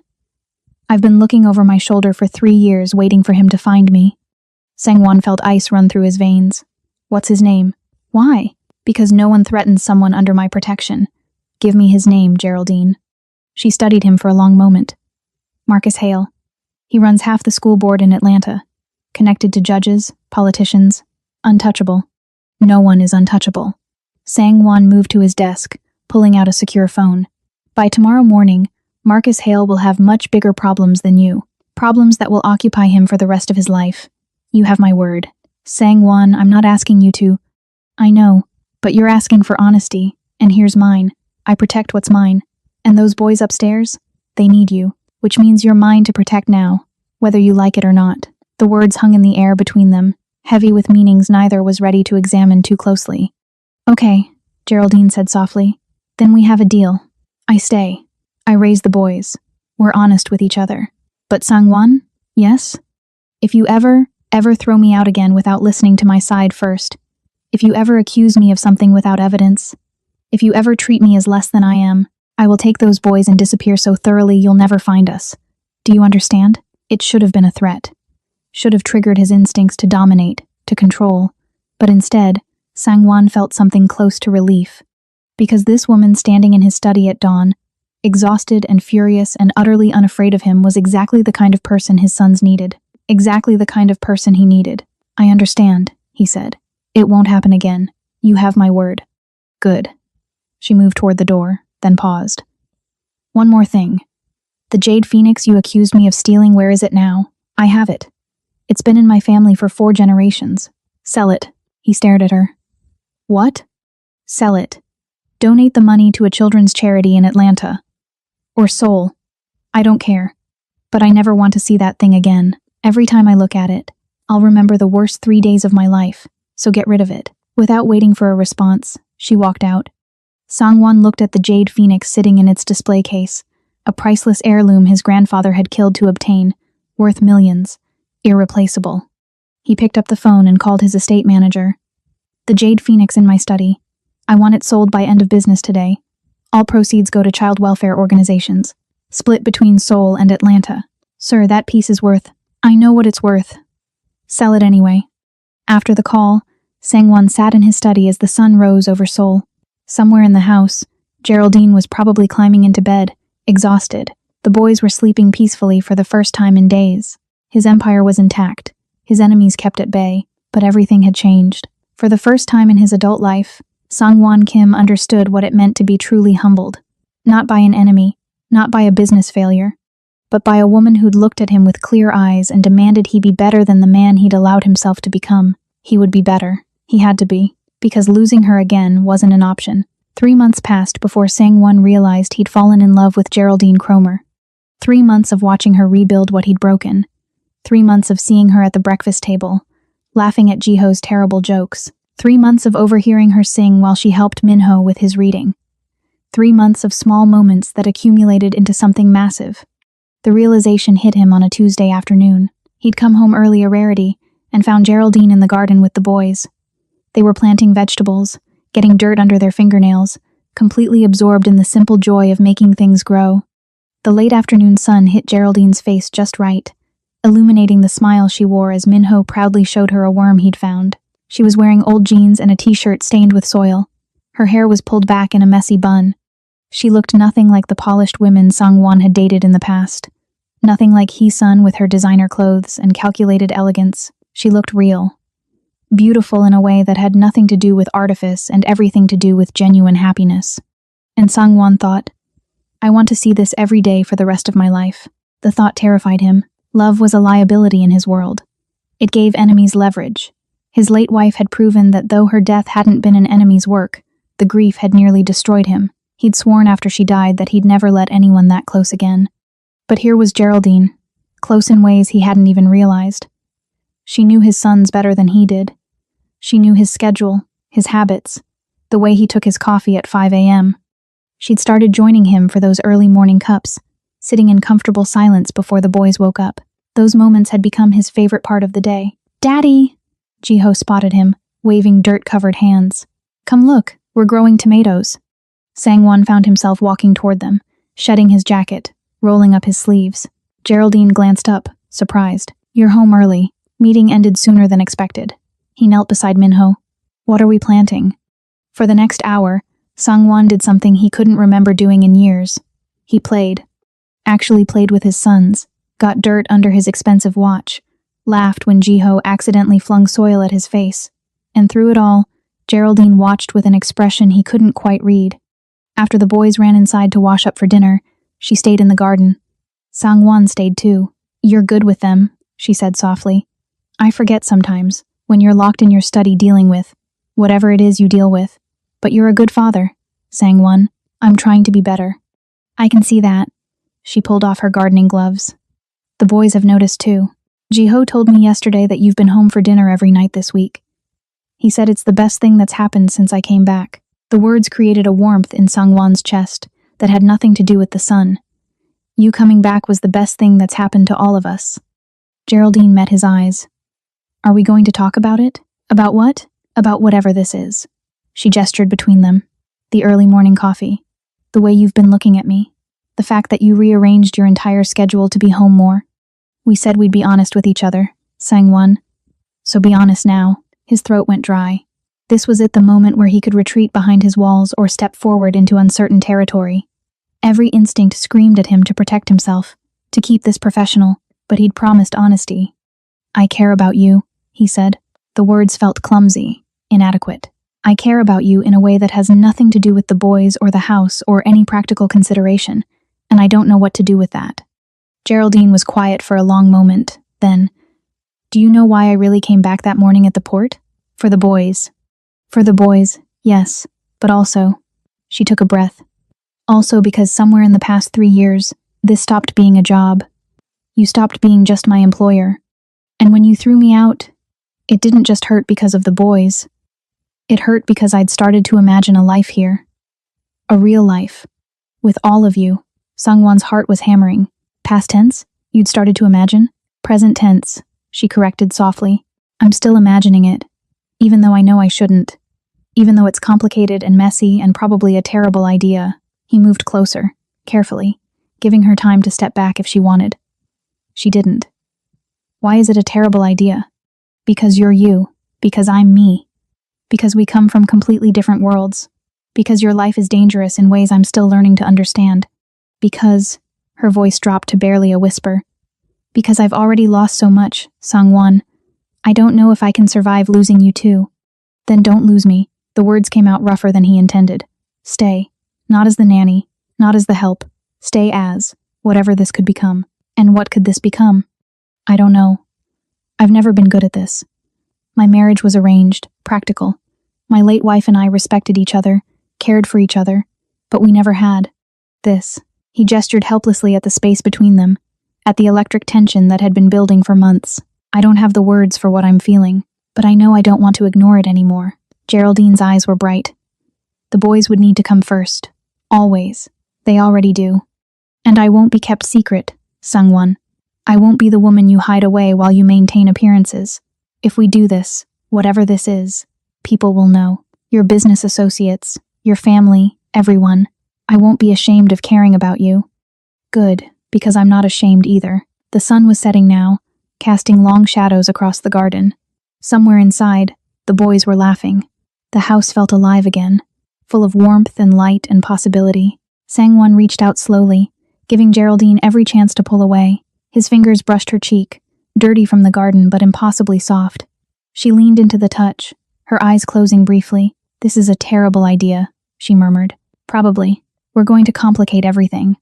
I've been looking over my shoulder for 3 years, waiting for him to find me. Sangwon felt ice run through his veins. What's his name? Why? Because no one threatens someone under my protection. Give me his name, Geraldine. She studied him for a long moment. Marcus Hale. He runs half the school board in Atlanta. Connected to judges, politicians. Untouchable. No one is untouchable. Sangwon moved to his desk, pulling out a secure phone. By tomorrow morning, Marcus Hale will have much bigger problems than you. Problems that will occupy him for the rest of his life. You have my word. Sangwon, I'm not asking you to. I know, but you're asking for honesty, and here's mine. I protect what's mine. And those boys upstairs? They need you, which means you're mine to protect now, whether you like it or not. The words hung in the air between them, heavy with meanings neither was ready to examine too closely. Okay, Geraldine said softly. Then we have a deal. I stay. I raise the boys. We're honest with each other. But Sangwon? Yes? If you ever throw me out again without listening to my side first, if you ever accuse me of something without evidence, if you ever treat me as less than I am, I will take those boys and disappear so thoroughly you'll never find us. Do you understand? It should have been a threat. Should have triggered his instincts to dominate, to control. But instead, Sangwon felt something close to relief. Because this woman standing in his study at dawn, exhausted and furious and utterly unafraid of him, was exactly the kind of person his sons needed. Exactly the kind of person he needed. I understand, he said. It won't happen again. You have my word. Good. She moved toward the door, then paused. One more thing. The Jade Phoenix you accused me of stealing, where is it now? I have it. It's been in my family for 4 generations. Sell it. He stared at her. What? Sell it. Donate the money to a children's charity in Atlanta. Or Seoul. I don't care. But I never want to see that thing again. Every time I look at it, I'll remember the worst 3 days of my life, so get rid of it. Without waiting for a response, she walked out. Sangwon looked at the Jade Phoenix sitting in its display case, a priceless heirloom his grandfather had killed to obtain, worth millions, irreplaceable. He picked up the phone and called his estate manager. The Jade Phoenix in my study. I want it sold by end of business today. All proceeds go to child welfare organizations, split between Seoul and Atlanta. Sir, that piece is worth. I know what it's worth. Sell it anyway. After the call, Sangwon sat in his study as the sun rose over Seoul. Somewhere in the house, Geraldine was probably climbing into bed, exhausted. The boys were sleeping peacefully for the first time in days. His empire was intact, his enemies kept at bay, but everything had changed. For the first time in his adult life, Sangwon Kim understood what it meant to be truly humbled. Not by an enemy, not by a business failure, but by a woman who'd looked at him with clear eyes and demanded he be better than the man he'd allowed himself to become. He would be better. He had to be. Because losing her again wasn't an option. 3 months passed before Sangwon realized he'd fallen in love with Geraldine Cromer. 3 months of watching her rebuild what he'd broken. 3 months of seeing her at the breakfast table, laughing at Jiho's terrible jokes. 3 months of overhearing her sing while she helped Minho with his reading. 3 months of small moments that accumulated into something massive. The realization hit him on a Tuesday afternoon. He'd come home early, a rarity, and found Geraldine in the garden with the boys. They were planting vegetables, getting dirt under their fingernails, completely absorbed in the simple joy of making things grow. The late afternoon sun hit Geraldine's face just right, illuminating the smile she wore as Minho proudly showed her a worm he'd found. She was wearing old jeans and a t-shirt stained with soil. Her hair was pulled back in a messy bun. She looked nothing like the polished women Sangwon had dated in the past. Nothing like Hee-sun with her designer clothes and calculated elegance. She looked real. Beautiful in a way that had nothing to do with artifice and everything to do with genuine happiness. And Sangwon thought, I want to see this every day for the rest of my life. The thought terrified him. Love was a liability in his world. It gave enemies leverage. His late wife had proven that though her death hadn't been an enemy's work, the grief had nearly destroyed him. He'd sworn after she died that he'd never let anyone that close again. But here was Geraldine, close in ways he hadn't even realized. She knew his sons better than he did. She knew his schedule, his habits, the way he took his coffee at 5 a.m. She'd started joining him for those early morning cups, sitting in comfortable silence before the boys woke up. Those moments had become his favorite part of the day. Daddy! Jiho spotted him, waving dirt-covered hands. Come look, we're growing tomatoes. Sangwon found himself walking toward them, shedding his jacket, rolling up his sleeves. Geraldine glanced up, surprised. You're home early. Meeting ended sooner than expected. He knelt beside Minho. What are we planting? For the next hour, Sangwon did something he couldn't remember doing in years. He played. Actually played with his sons, got dirt under his expensive watch, laughed when Jiho accidentally flung soil at his face. And through it all, Geraldine watched with an expression he couldn't quite read. After the boys ran inside to wash up for dinner, she stayed in the garden. Sangwon stayed too. You're good with them, she said softly. I forget sometimes, when you're locked in your study dealing with whatever it is you deal with. But you're a good father, Sangwon. I'm trying to be better. I can see that. She pulled off her gardening gloves. The boys have noticed too. Jiho told me yesterday that you've been home for dinner every night this week. He said it's the best thing that's happened since I came back. The words created a warmth in Sangwon's chest that had nothing to do with the sun. You coming back was the best thing that's happened to all of us. Geraldine met his eyes. Are we going to talk about it? About what? About whatever this is. She gestured between them. The early morning coffee. The way you've been looking at me. The fact that you rearranged your entire schedule to be home more. We said we'd be honest with each other, Sangwon. So be honest now. His throat went dry. This was it, the moment where he could retreat behind his walls or step forward into uncertain territory. Every instinct screamed at him to protect himself, to keep this professional, but he'd promised honesty. I care about you, he said. The words felt clumsy, inadequate. I care about you in a way that has nothing to do with the boys or the house or any practical consideration, and I don't know what to do with that. Geraldine was quiet for a long moment, then, do you know why I really came back that morning at the port? For the boys. For the boys, yes, but also, she took a breath. Also because somewhere in the past 3 years, this stopped being a job. You stopped being just my employer. And when you threw me out, it didn't just hurt because of the boys. It hurt because I'd started to imagine a life here. A real life. With all of you. Sangwon's heart was hammering. Past tense? You'd started to imagine? Present tense, she corrected softly. I'm still imagining it. Even though I know I shouldn't. Even though it's complicated and messy and probably a terrible idea. He moved closer, carefully, giving her time to step back if she wanted. She didn't. Why is it a terrible idea? Because you're you. Because I'm me. Because we come from completely different worlds. Because your life is dangerous in ways I'm still learning to understand. Because, her voice dropped to barely a whisper. Because I've already lost so much, Sangwon. I don't know if I can survive losing you too. Then don't lose me. The words came out rougher than he intended. Stay. Not as the nanny, not as the help. Stay as, whatever this could become. And what could this become? I don't know. I've never been good at this. My marriage was arranged, practical. My late wife and I respected each other, cared for each other, but we never had this. He gestured helplessly at the space between them, at the electric tension that had been building for months. I don't have the words for what I'm feeling, but I know I don't want to ignore it anymore. Geraldine's eyes were bright. The boys would need to come first. Always. They already do. And I won't be kept secret, Sangwon. I won't be the woman you hide away while you maintain appearances. If we do this, whatever this is, people will know. Your business associates, your family, everyone. I won't be ashamed of caring about you. Good, because I'm not ashamed either. The sun was setting now, casting long shadows across the garden. Somewhere inside, the boys were laughing. The house felt alive again, full of warmth and light and possibility. Sangwon reached out slowly, giving Geraldine every chance to pull away. His fingers brushed her cheek, dirty from the garden but impossibly soft. She leaned into the touch, her eyes closing briefly. This is a terrible idea, she murmured. Probably. We're going to complicate everything.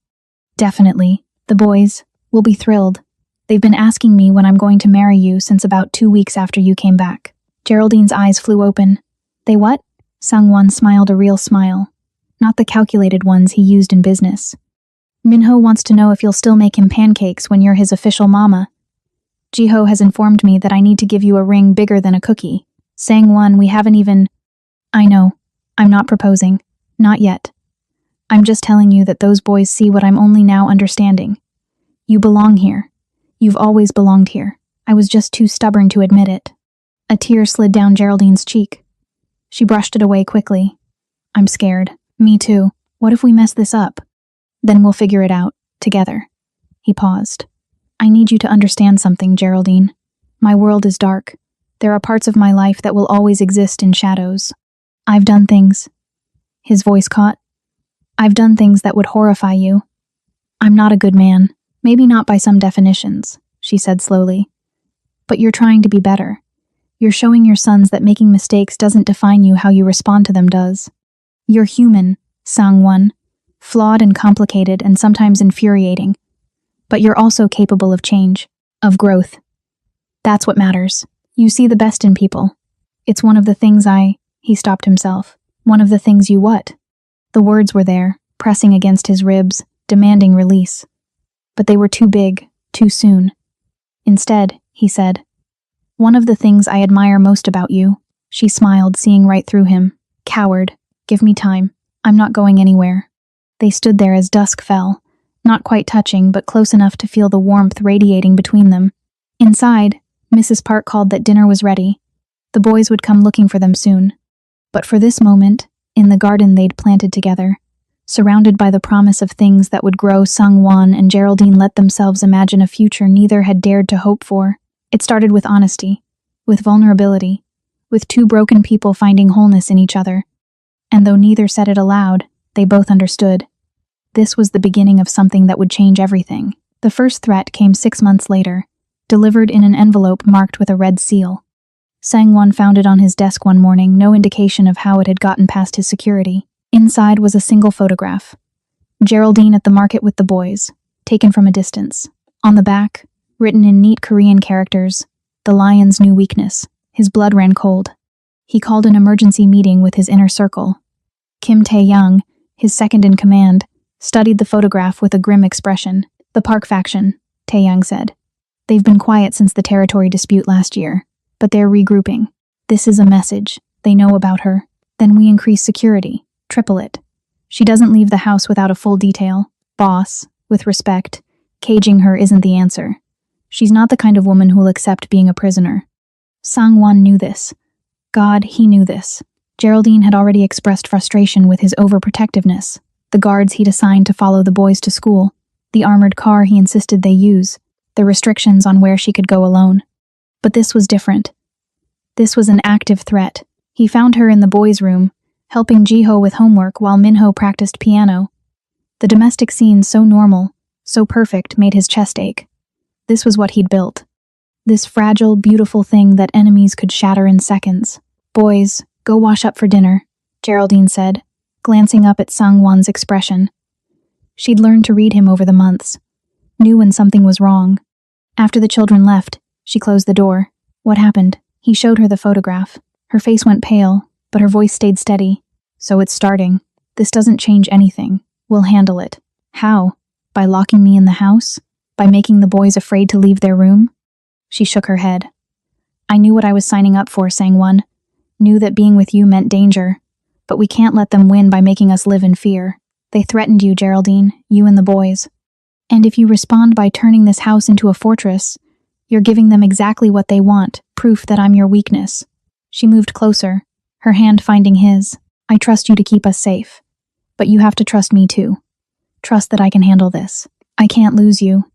Definitely. The boys will be thrilled. They've been asking me when I'm going to marry you since about 2 weeks after you came back. Geraldine's eyes flew open. They what? Sangwon smiled a real smile, not the calculated ones he used in business. Minho wants to know if you'll still make him pancakes when you're his official mama. Jiho has informed me that I need to give you a ring bigger than a cookie. Sangwon, we haven't even... I know. I'm not proposing. Not yet. I'm just telling you that those boys see what I'm only now understanding. You belong here. You've always belonged here. I was just too stubborn to admit it. A tear slid down Geraldine's cheek. She brushed it away quickly. I'm scared. Me too. What if we mess this up? Then we'll figure it out, together. He paused. I need you to understand something, Geraldine. My world is dark. There are parts of my life that will always exist in shadows. I've done things. His voice caught. I've done things that would horrify you. I'm not a good man. Maybe not by some definitions, she said slowly. But you're trying to be better. You're showing your sons that making mistakes doesn't define you. How you respond to them does. You're human, Sang-won. Flawed and complicated and sometimes infuriating. But you're also capable of change, of growth. That's what matters. You see the best in people. It's one of the things He stopped himself. One of the things you what? The words were there, pressing against his ribs, demanding release. But they were too big, too soon. Instead, he said, one of the things I admire most about you. She smiled, seeing right through him. Coward. Give me time. I'm not going anywhere. They stood there as dusk fell, not quite touching, but close enough to feel the warmth radiating between them. Inside, Mrs. Park called that dinner was ready. The boys would come looking for them soon. But for this moment, in the garden they'd planted together, surrounded by the promise of things that would grow, Sang-won and Geraldine let themselves imagine a future neither had dared to hope for. It started with honesty, with vulnerability, with two broken people finding wholeness in each other. And though neither said it aloud, they both understood. This was the beginning of something that would change everything. The first threat came 6 months later, delivered in an envelope marked with a red seal. Sang-won found it on his desk one morning, no indication of how it had gotten past his security. Inside was a single photograph. Geraldine at the market with the boys, taken from a distance. On the back, written in neat Korean characters, the lion's new weakness. His blood ran cold. He called an emergency meeting with his inner circle. Kim Tae-young, his second in command, studied the photograph with a grim expression. The Park faction, Tae-young said. They've been quiet since the territory dispute last year, but they're regrouping. This is a message. They know about her. Then we increase security. Triple it. She doesn't leave the house without a full detail. Boss, with respect, caging her isn't the answer. She's not the kind of woman who'll accept being a prisoner. Sang-won knew this. God, he knew this. Geraldine had already expressed frustration with his overprotectiveness, the guards he'd assigned to follow the boys to school, the armored car he insisted they use, the restrictions on where she could go alone. But this was different. This was an active threat. He found her in the boys' room, helping Jiho with homework while Minho practiced piano. The domestic scene, so normal, so perfect, made his chest ache. This was what he'd built. This fragile, beautiful thing that enemies could shatter in seconds. Boys, go wash up for dinner, Geraldine said, glancing up at Sang-won's expression. She'd learned to read him over the months, knew when something was wrong. After the children left, she closed the door. What happened? He showed her the photograph. Her face went pale, but her voice stayed steady. So it's starting. This doesn't change anything. We'll handle it. How? By locking me in the house? By making the boys afraid to leave their room? She shook her head. I knew what I was signing up for, Sang-won. Knew that being with you meant danger. But we can't let them win by making us live in fear. They threatened you, Geraldine, you and the boys. And if you respond by turning this house into a fortress, you're giving them exactly what they want, proof that I'm your weakness. She moved closer, her hand finding his. I trust you to keep us safe. But you have to trust me too. Trust that I can handle this. I can't lose you.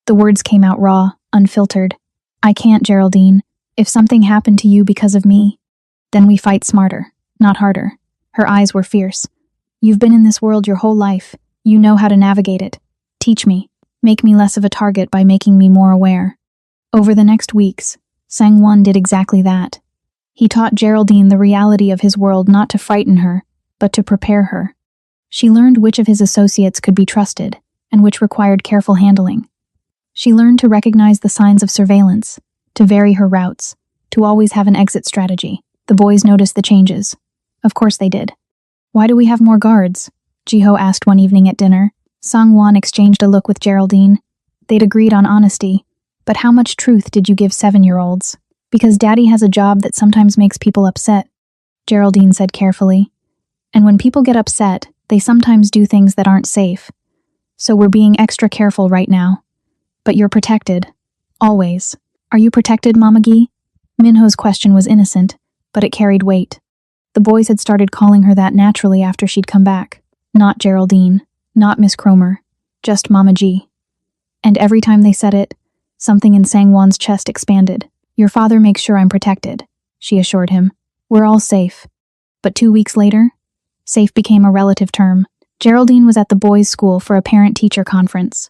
The words came out raw, unfiltered. I can't, Geraldine. If something happened to you because of me, then we fight smarter, not harder. Her eyes were fierce. You've been in this world your whole life. You know how to navigate it. Teach me. Make me less of a target by making me more aware. Over the next weeks, Sang-won did exactly that. He taught Geraldine the reality of his world, not to frighten her, but to prepare her. She learned which of his associates could be trusted, and which required careful handling. She learned to recognize the signs of surveillance, to vary her routes, to always have an exit strategy. The boys noticed the changes. Of course they did. Why do we have more guards? Jiho asked one evening at dinner. Sang-won exchanged a look with Geraldine. They'd agreed on honesty. But how much truth did you give 7-year-olds? Because Daddy has a job that sometimes makes people upset, Geraldine said carefully. And when people get upset, they sometimes do things that aren't safe. So we're being extra careful right now. But you're protected. Always. Are you protected, Mama Gi? Minho's question was innocent, but it carried weight. The boys had started calling her that naturally after she'd come back. Not Geraldine, not Miss Cromer, just Mama G. And every time they said it, something in Sangwon's chest expanded. Your father makes sure I'm protected, she assured him. We're all safe. But 2 weeks later, safe became a relative term. Geraldine was at the boys' school for a parent-teacher conference.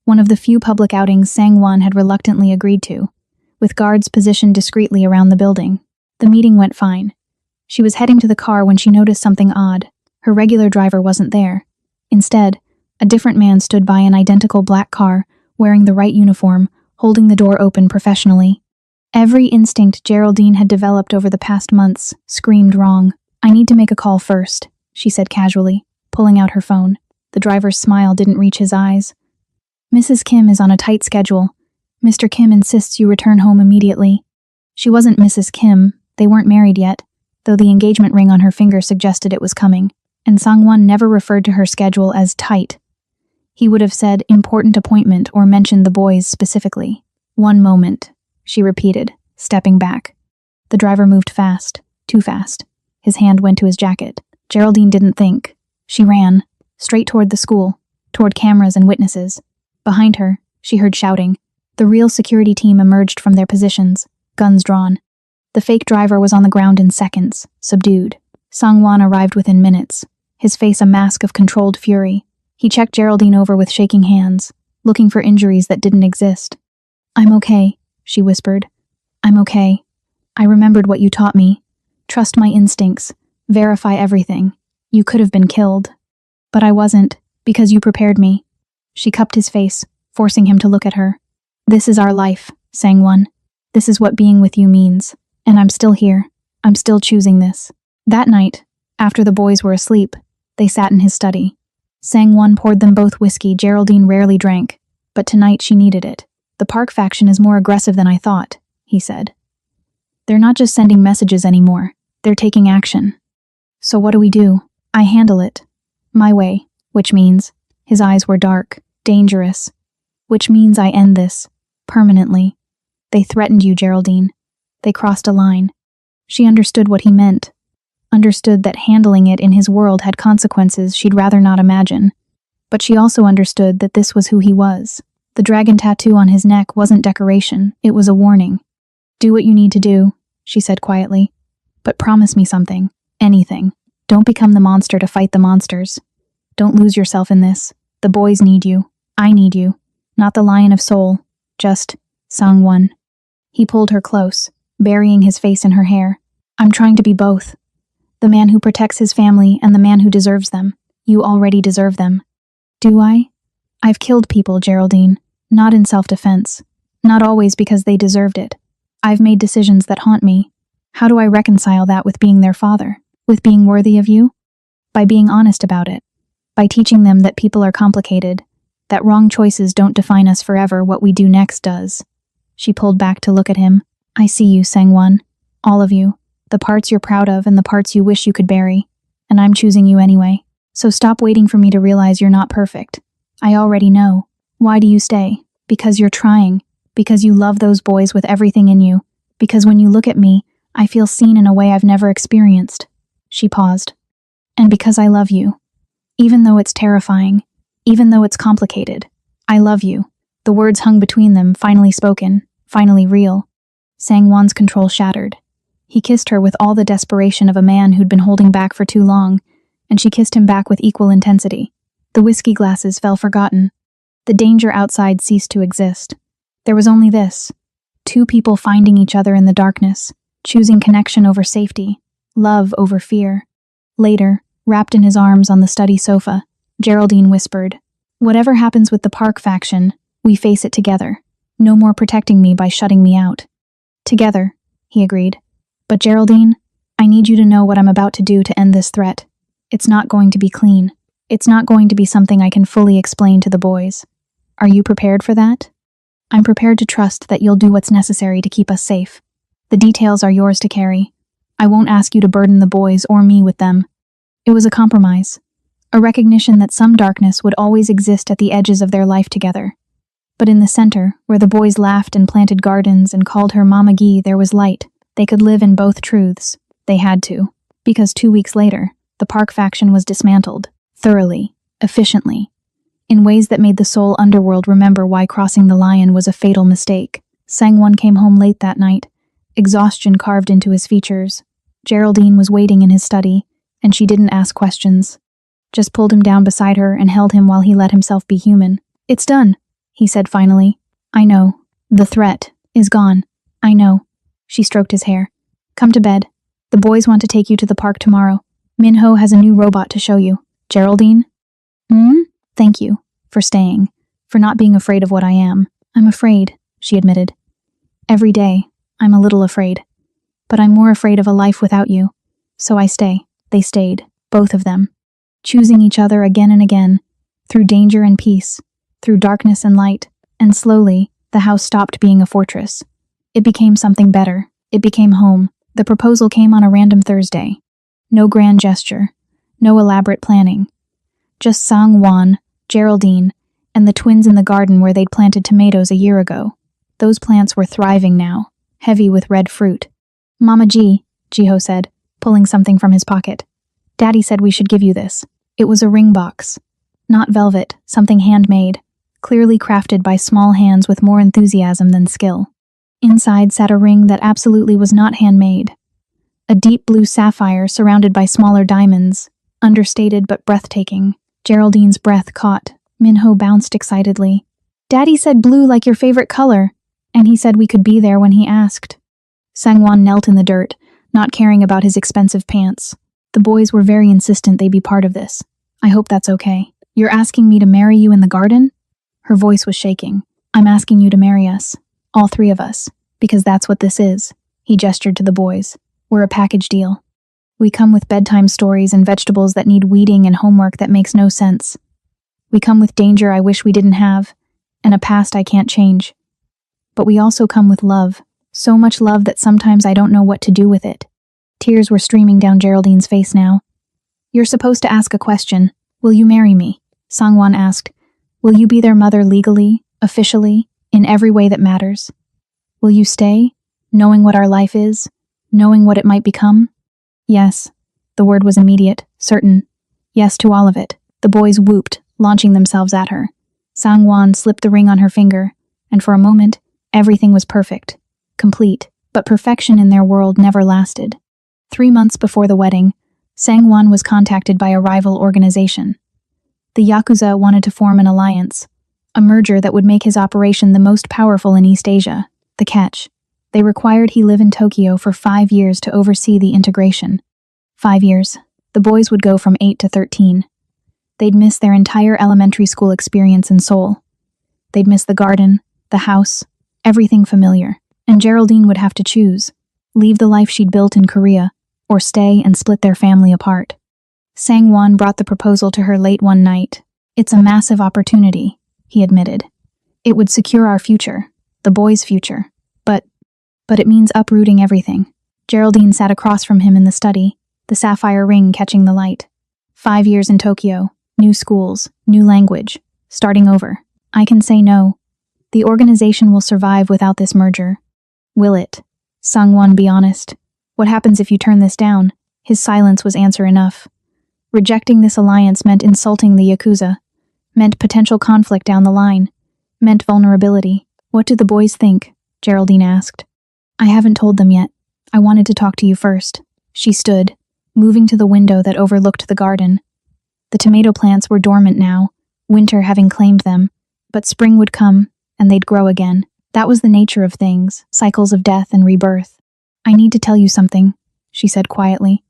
One of the few public outings Sangwon had reluctantly agreed to, with guards positioned discreetly around the building. The meeting went fine. She was heading to the car when she noticed something odd. Her regular driver wasn't there. Instead, a different man stood by an identical black car, wearing the right uniform, holding the door open professionally. Every instinct Geraldine had developed over the past months screamed wrong. I need to make a call first, she said casually, pulling out her phone. The driver's smile didn't reach his eyes. Mrs. Kim is on a tight schedule. Mr. Kim insists you return home immediately. She wasn't Mrs. Kim, they weren't married yet, though the engagement ring on her finger suggested it was coming, and Sangwon never referred to her schedule as tight. He would have said important appointment or mentioned the boys specifically. 1 moment, she repeated, stepping back. The driver moved fast, too fast. His hand went to his jacket. Geraldine didn't think. She ran, straight toward the school, toward cameras and witnesses. Behind her, she heard shouting. The real security team emerged from their positions, guns drawn. The fake driver was on the ground in seconds, subdued. Sangwon arrived within minutes, his face a mask of controlled fury. He checked Geraldine over with shaking hands, looking for injuries that didn't exist. I'm okay, she whispered. I'm okay. I remembered what you taught me. Trust my instincts. Verify everything. You could have been killed. But I wasn't, because you prepared me. She cupped his face, forcing him to look at her. This is our life, Sangwon. This is what being with you means. And I'm still here. I'm still choosing this. That night, after the boys were asleep, they sat in his study. Sangwon poured them both whiskey Geraldine rarely drank, but tonight she needed it. The Park faction is more aggressive than I thought, he said. They're not just sending messages anymore. They're taking action. So what do we do? I handle it. My way, which means, his eyes were dark, dangerous, which means I end this, permanently. They threatened you, Geraldine. They crossed a line. She understood what he meant, understood that handling it in his world had consequences she'd rather not imagine. But she also understood that this was who he was. The dragon tattoo on his neck wasn't decoration, it was a warning. Do what you need to do, she said quietly. But promise me something, anything. Don't become the monster to fight the monsters. Don't lose yourself in this. The boys need you. I need you. Not the lion of soul. Just Sangwon. He pulled her close, burying his face in her hair. I'm trying to be both. The man who protects his family and the man who deserves them. You already deserve them. Do I? I've killed people, Geraldine. Not in self-defense. Not always because they deserved it. I've made decisions that haunt me. How do I reconcile that with being their father? With being worthy of you? By being honest about it. By teaching them that people are complicated. That wrong choices don't define us forever, what we do next does. She pulled back to look at him. I see you, Sangwon. All of you. The parts you're proud of and the parts you wish you could bury. And I'm choosing you anyway. So stop waiting for me to realize you're not perfect. I already know. Why do you stay? Because you're trying. Because you love those boys with everything in you. Because when you look at me, I feel seen in a way I've never experienced. She paused. And because I love you. Even though it's terrifying. Even though it's complicated. I love you. The words hung between them, finally spoken, finally real. Sangwon's control shattered. He kissed her with all the desperation of a man who'd been holding back for too long, and she kissed him back with equal intensity. The whiskey glasses fell forgotten. The danger outside ceased to exist. There was only this. Two people finding each other in the darkness, choosing connection over safety, love over fear. Later, wrapped in his arms on the study sofa, Geraldine whispered, "Whatever happens with the Park faction, we face it together. No more protecting me by shutting me out." Together, he agreed. But Geraldine, I need you to know what I'm about to do to end this threat. It's not going to be clean. It's not going to be something I can fully explain to the boys. Are you prepared for that? I'm prepared to trust that you'll do what's necessary to keep us safe. The details are yours to carry. I won't ask you to burden the boys or me with them. It was a compromise. A recognition that some darkness would always exist at the edges of their life together. But in the center, where the boys laughed and planted gardens and called her Mama Gee, there was light. They could live in both truths. They had to. Because 2 weeks later, the park faction was dismantled, thoroughly, efficiently, in ways that made the Seoul underworld remember why crossing the lion was a fatal mistake. Sang-won came home late that night, exhaustion carved into his features. Geraldine was waiting in his study, and she didn't ask questions. Just pulled him down beside her and held him while he let himself be human. "It's done," he said finally. "I know. The threat is gone. I know." She stroked his hair. "Come to bed. The boys want to take you to the park tomorrow. Minho has a new robot to show you." "Geraldine?" "Thank you. For staying. For not being afraid of what I am. I'm afraid," she admitted. "Every day, I'm a little afraid. But I'm more afraid of a life without you. So I stay." They stayed, both of them, choosing each other again and again, through danger and peace, through darkness and light, and slowly, the house stopped being a fortress. It became something better. It became home. The proposal came on a random Thursday. No grand gesture. No elaborate planning. Just Sang-won, Geraldine, and the twins in the garden where they'd planted tomatoes a year ago. Those plants were thriving now, heavy with red fruit. "Mama Ji," Jiho said, pulling something from his pocket. "Daddy said we should give you this." It was a ring box. Not velvet, something handmade, clearly crafted by small hands with more enthusiasm than skill. Inside sat a ring that absolutely was not handmade. A deep blue sapphire surrounded by smaller diamonds, understated but breathtaking. Geraldine's breath caught. Minho bounced excitedly. "Daddy said blue like your favorite color, and he said we could be there when he asked." Sang-won knelt in the dirt, not caring about his expensive pants. The boys were very insistent they be part of this. "I hope that's okay. You're asking me to marry you in the garden?" Her voice was shaking. "I'm asking you to marry us. All three of us. Because that's what this is." He gestured to the boys. "We're a package deal. We come with bedtime stories and vegetables that need weeding and homework that makes no sense. We come with danger I wish we didn't have, and a past I can't change. But we also come with love. So much love that sometimes I don't know what to do with it." Tears were streaming down Geraldine's face now. "You're supposed to ask a question. Will you marry me?" Sang-won asked. "Will you be their mother legally, officially, in every way that matters? Will you stay, knowing what our life is, knowing what it might become?" "Yes." The word was immediate, certain. Yes to all of it. The boys whooped, launching themselves at her. Sang-won slipped the ring on her finger, and for a moment, everything was perfect. Complete, but perfection in their world never lasted. 3 months before the wedding, Sang-won was contacted by a rival organization. The Yakuza wanted to form an alliance, a merger that would make his operation the most powerful in East Asia. The catch: they required he live in Tokyo for 5 years to oversee the integration. 5 years. The boys would go from 8 to 13. They'd miss their entire elementary school experience in Seoul. They'd miss the garden, the house, everything familiar. And Geraldine would have to choose: leave the life she'd built in Korea, or stay and split their family apart. Sang-won brought the proposal to her late one night. "It's a massive opportunity," he admitted. "It would secure our future, the boys' future. But it means uprooting everything." Geraldine sat across from him in the study, the sapphire ring catching the light. 5 years in Tokyo, new schools, new language, starting over. "I can say no. The organization will survive without this merger." "Will it?" Sang-won, be honest. "What happens if you turn this down?" His silence was answer enough. Rejecting this alliance meant insulting the Yakuza, meant potential conflict down the line, meant vulnerability. "What do the boys think?" Geraldine asked. "I haven't told them yet. I wanted to talk to you first." She stood, moving to the window that overlooked the garden. The tomato plants were dormant now, winter having claimed them, but spring would come, and they'd grow again. That was the nature of things, cycles of death and rebirth. "I need to tell you something," she said quietly.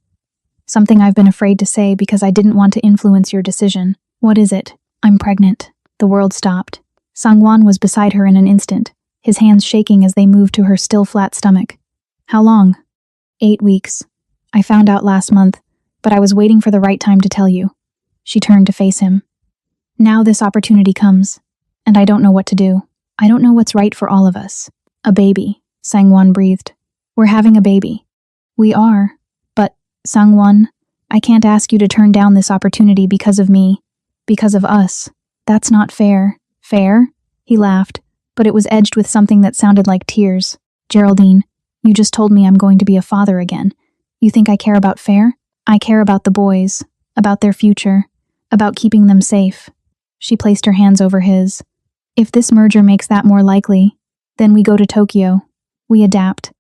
"Something I've been afraid to say because I didn't want to influence your decision." "What is it?" "I'm pregnant." The world stopped. Sang-won was beside her in an instant, his hands shaking as they moved to her still flat stomach. "How long?" 8 weeks. "I found out last month, but I was waiting for the right time to tell you." She turned to face him. "Now this opportunity comes, and I don't know what to do. I don't know what's right for all of us." "A baby," Sang-won breathed. "We're having a baby." "We are. But, Sang-won, I can't ask you to turn down this opportunity because of me, because of us. That's not fair." "Fair?" He laughed, but it was edged with something that sounded like tears. "Geraldine, you just told me I'm going to be a father again. You think I care about fair?" I care about the boys, about their future, about keeping them safe. She placed her hands over his. If this merger makes that more likely, then we go to Tokyo. We adapt.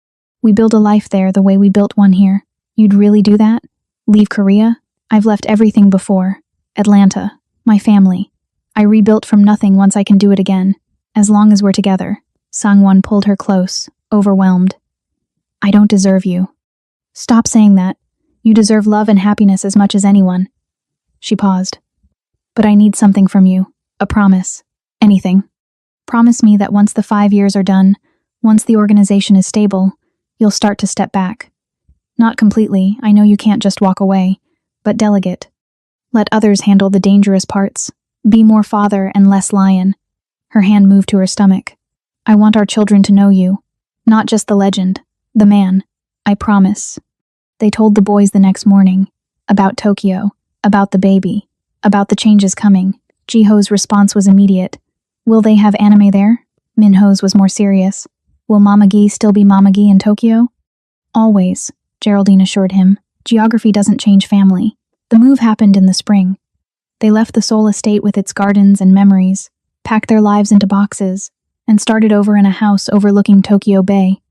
We build a life there the way we built one here. You'd really do that? Leave Korea? I've left everything before. Atlanta. My family. I rebuilt from nothing once I can do it again. As long as we're together. Sangwon pulled her close, overwhelmed. I don't deserve you. Stop saying that. You deserve love and happiness as much as anyone. She paused. But I need something from you. A promise. Anything. Promise me that once the 5 years are done, once the organization is stable, you'll start to step back. Not completely, I know you can't just walk away, but delegate. Let others handle the dangerous parts. Be more father and less lion. Her hand moved to her stomach. I want our children to know you. Not just the legend. The man. I promise. They told the boys the next morning. About Tokyo. About the baby. About the changes coming. Jiho's response was immediate. Will they have anime there? Minho's was more serious. Will Mama Gi still be Mama Gi in Tokyo? Always, Geraldine assured him. Geography doesn't change family. The move happened in the spring. They left the Seoul estate with its gardens and memories, packed their lives into boxes, and started over in a house overlooking Tokyo Bay.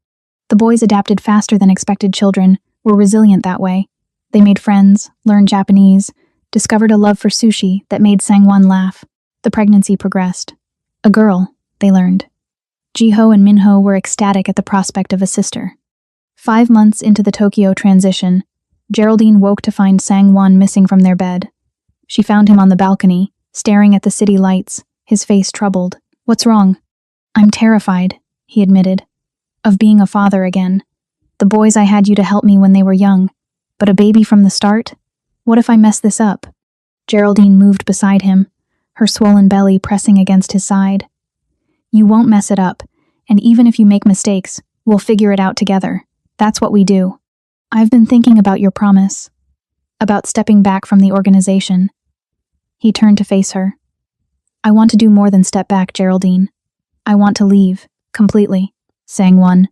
The boys adapted faster than expected children, were resilient that way. They made friends, learned Japanese, discovered a love for sushi that made Sangwon laugh. The pregnancy progressed. A girl, they learned. Jiho and Minho were ecstatic at the prospect of a sister. 5 months into the Tokyo transition, Geraldine woke to find Sangwon missing from their bed. She found him on the balcony, staring at the city lights, his face troubled. What's wrong? I'm terrified, he admitted. Of being a father again. The boys I had you to help me when they were young. But a baby from the start? What if I mess this up? Geraldine moved beside him, her swollen belly pressing against his side. You won't mess it up, and even if you make mistakes, we'll figure it out together. That's what we do. I've been thinking about your promise. About stepping back from the organization. He turned to face her. I want to do more than step back, Geraldine. I want to leave, completely, Sangwon.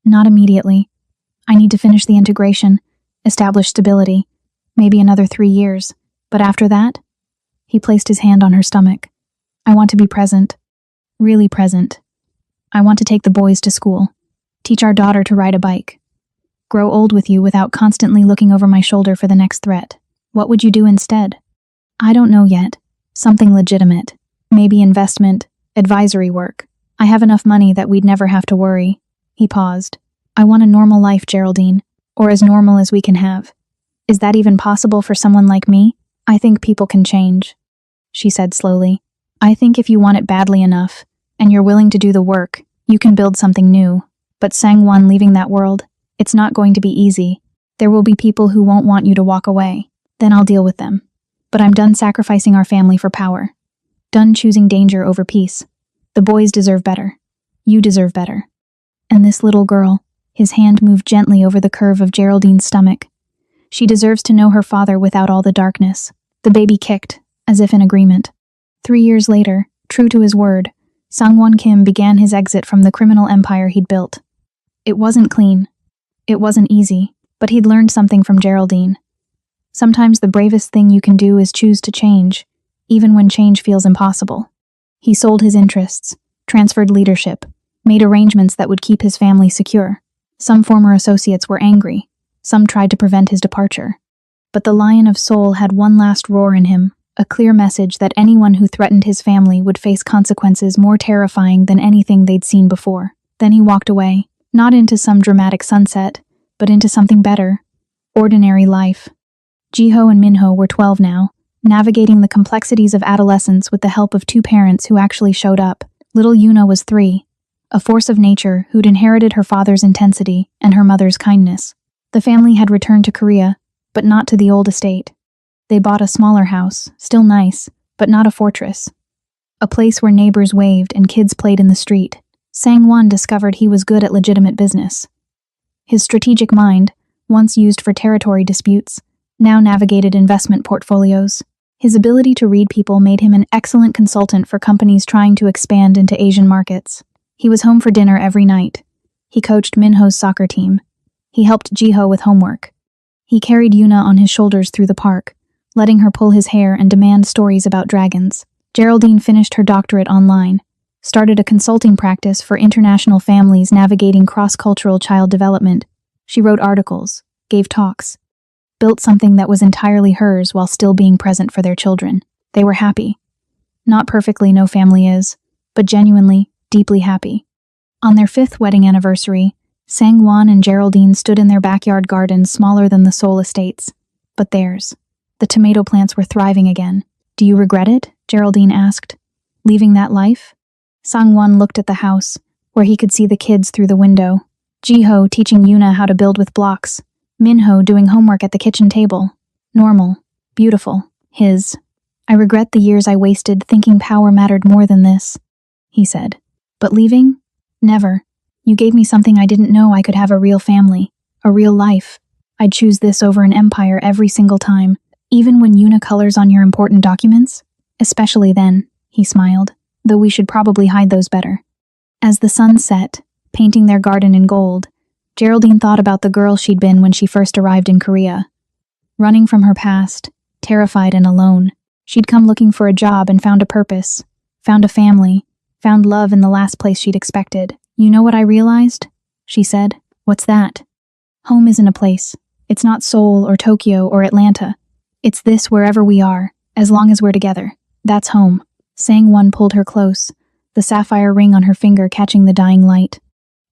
Not immediately. I need to finish the integration, establish stability, maybe another 3 years. But after that? He placed his hand on her stomach. I want to be present. Really present. I want to take the boys to school. Teach our daughter to ride a bike. Grow old with you without constantly looking over my shoulder for the next threat. What would you do instead? I don't know yet. Something legitimate. Maybe investment, advisory work. I have enough money that we'd never have to worry. He paused. I want a normal life, Geraldine. Or as normal as we can have. Is that even possible for someone like me? I think people can change. She said slowly. I think if you want it badly enough, and you're willing to do the work, you can build something new. But Sangwon leaving that world, it's not going to be easy. There will be people who won't want you to walk away. Then I'll deal with them. But I'm done sacrificing our family for power. Done choosing danger over peace. The boys deserve better. You deserve better. And this little girl, his hand moved gently over the curve of Geraldine's stomach. She deserves to know her father without all the darkness. The baby kicked, as if in agreement. 3 years later, true to his word, Sangwon Kim began his exit from the criminal empire he'd built. It wasn't clean. It wasn't easy, but he'd learned something from Geraldine. Sometimes the bravest thing you can do is choose to change, even when change feels impossible. He sold his interests, transferred leadership, made arrangements that would keep his family secure. Some former associates were angry. Some tried to prevent his departure. But the Lion of Seoul had one last roar in him, a clear message that anyone who threatened his family would face consequences more terrifying than anything they'd seen before. Then he walked away, not into some dramatic sunset, but into something better. Ordinary life. Jiho and Minho were 12 now, navigating the complexities of adolescence with the help of 2 parents who actually showed up. Little Yuna was 3, a force of nature who'd inherited her father's intensity and her mother's kindness. The family had returned to Korea, but not to the old estate. They bought a smaller house, still nice, but not a fortress. A place where neighbors waved and kids played in the street. Sangwon discovered he was good at legitimate business. His strategic mind, once used for territory disputes, now navigated investment portfolios. His ability to read people made him an excellent consultant for companies trying to expand into Asian markets. He was home for dinner every night. He coached Minho's soccer team. He helped Jiho with homework. He carried Yuna on his shoulders through the park, letting her pull his hair and demand stories about dragons. Geraldine finished her doctorate online, started a consulting practice for international families navigating cross-cultural child development. She wrote articles, gave talks, built something that was entirely hers while still being present for their children. They were happy. Not perfectly, no family is, but genuinely, deeply happy. On their 5th wedding anniversary, Sang-won and Geraldine stood in their backyard garden smaller than the Seoul estates, but theirs. The tomato plants were thriving again. "Do you regret it?" Geraldine asked. "Leaving that life?" Sang-won looked at the house, where he could see the kids through the window. Ji-ho teaching Yuna how to build with blocks. Min-ho doing homework at the kitchen table. Normal. Beautiful. His. "I regret the years I wasted thinking power mattered more than this," he said. "But leaving? Never. You gave me something I didn't know I could have, a real family, a real life. I'd choose this over an empire every single time, even when Yuna colors on your important documents. Especially then," he smiled, "though we should probably hide those better." As the sun set, painting their garden in gold, Geraldine thought about the girl she'd been when she first arrived in Korea. Running from her past, terrified and alone, she'd come looking for a job and found a purpose, found a family, found love in the last place she'd expected. "You know what I realized?" she said. "What's that?" "Home isn't a place. It's not Seoul or Tokyo or Atlanta. It's this wherever we are, as long as we're together. That's home." Sang-won pulled her close, the sapphire ring on her finger catching the dying light.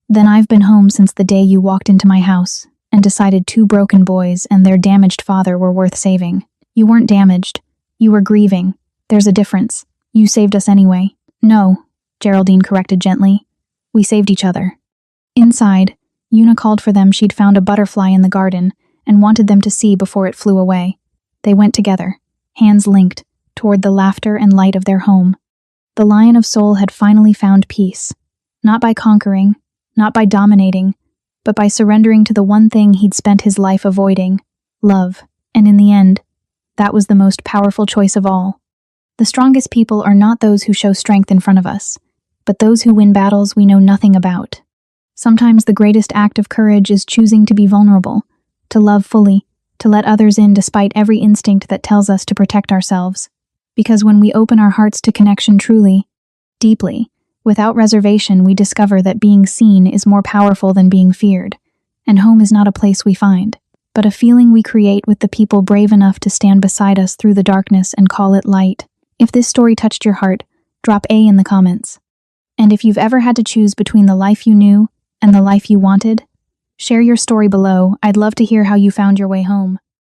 "Then I've been home since the day you walked into my house and decided 2 broken boys and their damaged father were worth saving. You weren't damaged. You were grieving. There's a difference. You saved us anyway." "No," Geraldine corrected gently. "We saved each other." Inside, Yuna called for them. She'd found a butterfly in the garden and wanted them to see before it flew away. They went together, hands linked, toward the laughter and light of their home. The Lion of Seoul had finally found peace, not by conquering, not by dominating, but by surrendering to the one thing he'd spent his life avoiding, love. And in the end, that was the most powerful choice of all. The strongest people are not those who show strength in front of us, but those who win battles we know nothing about. Sometimes the greatest act of courage is choosing to be vulnerable, to love fully, to let others in despite every instinct that tells us to protect ourselves. Because when we open our hearts to connection truly, deeply, without reservation, we discover that being seen is more powerful than being feared, and home is not a place we find, but a feeling we create with the people brave enough to stand beside us through the darkness and call it light. If this story touched your heart, drop A in the comments. And if you've ever had to choose between the life you knew and the life you wanted, share your story below. I'd love to hear how you found your way home.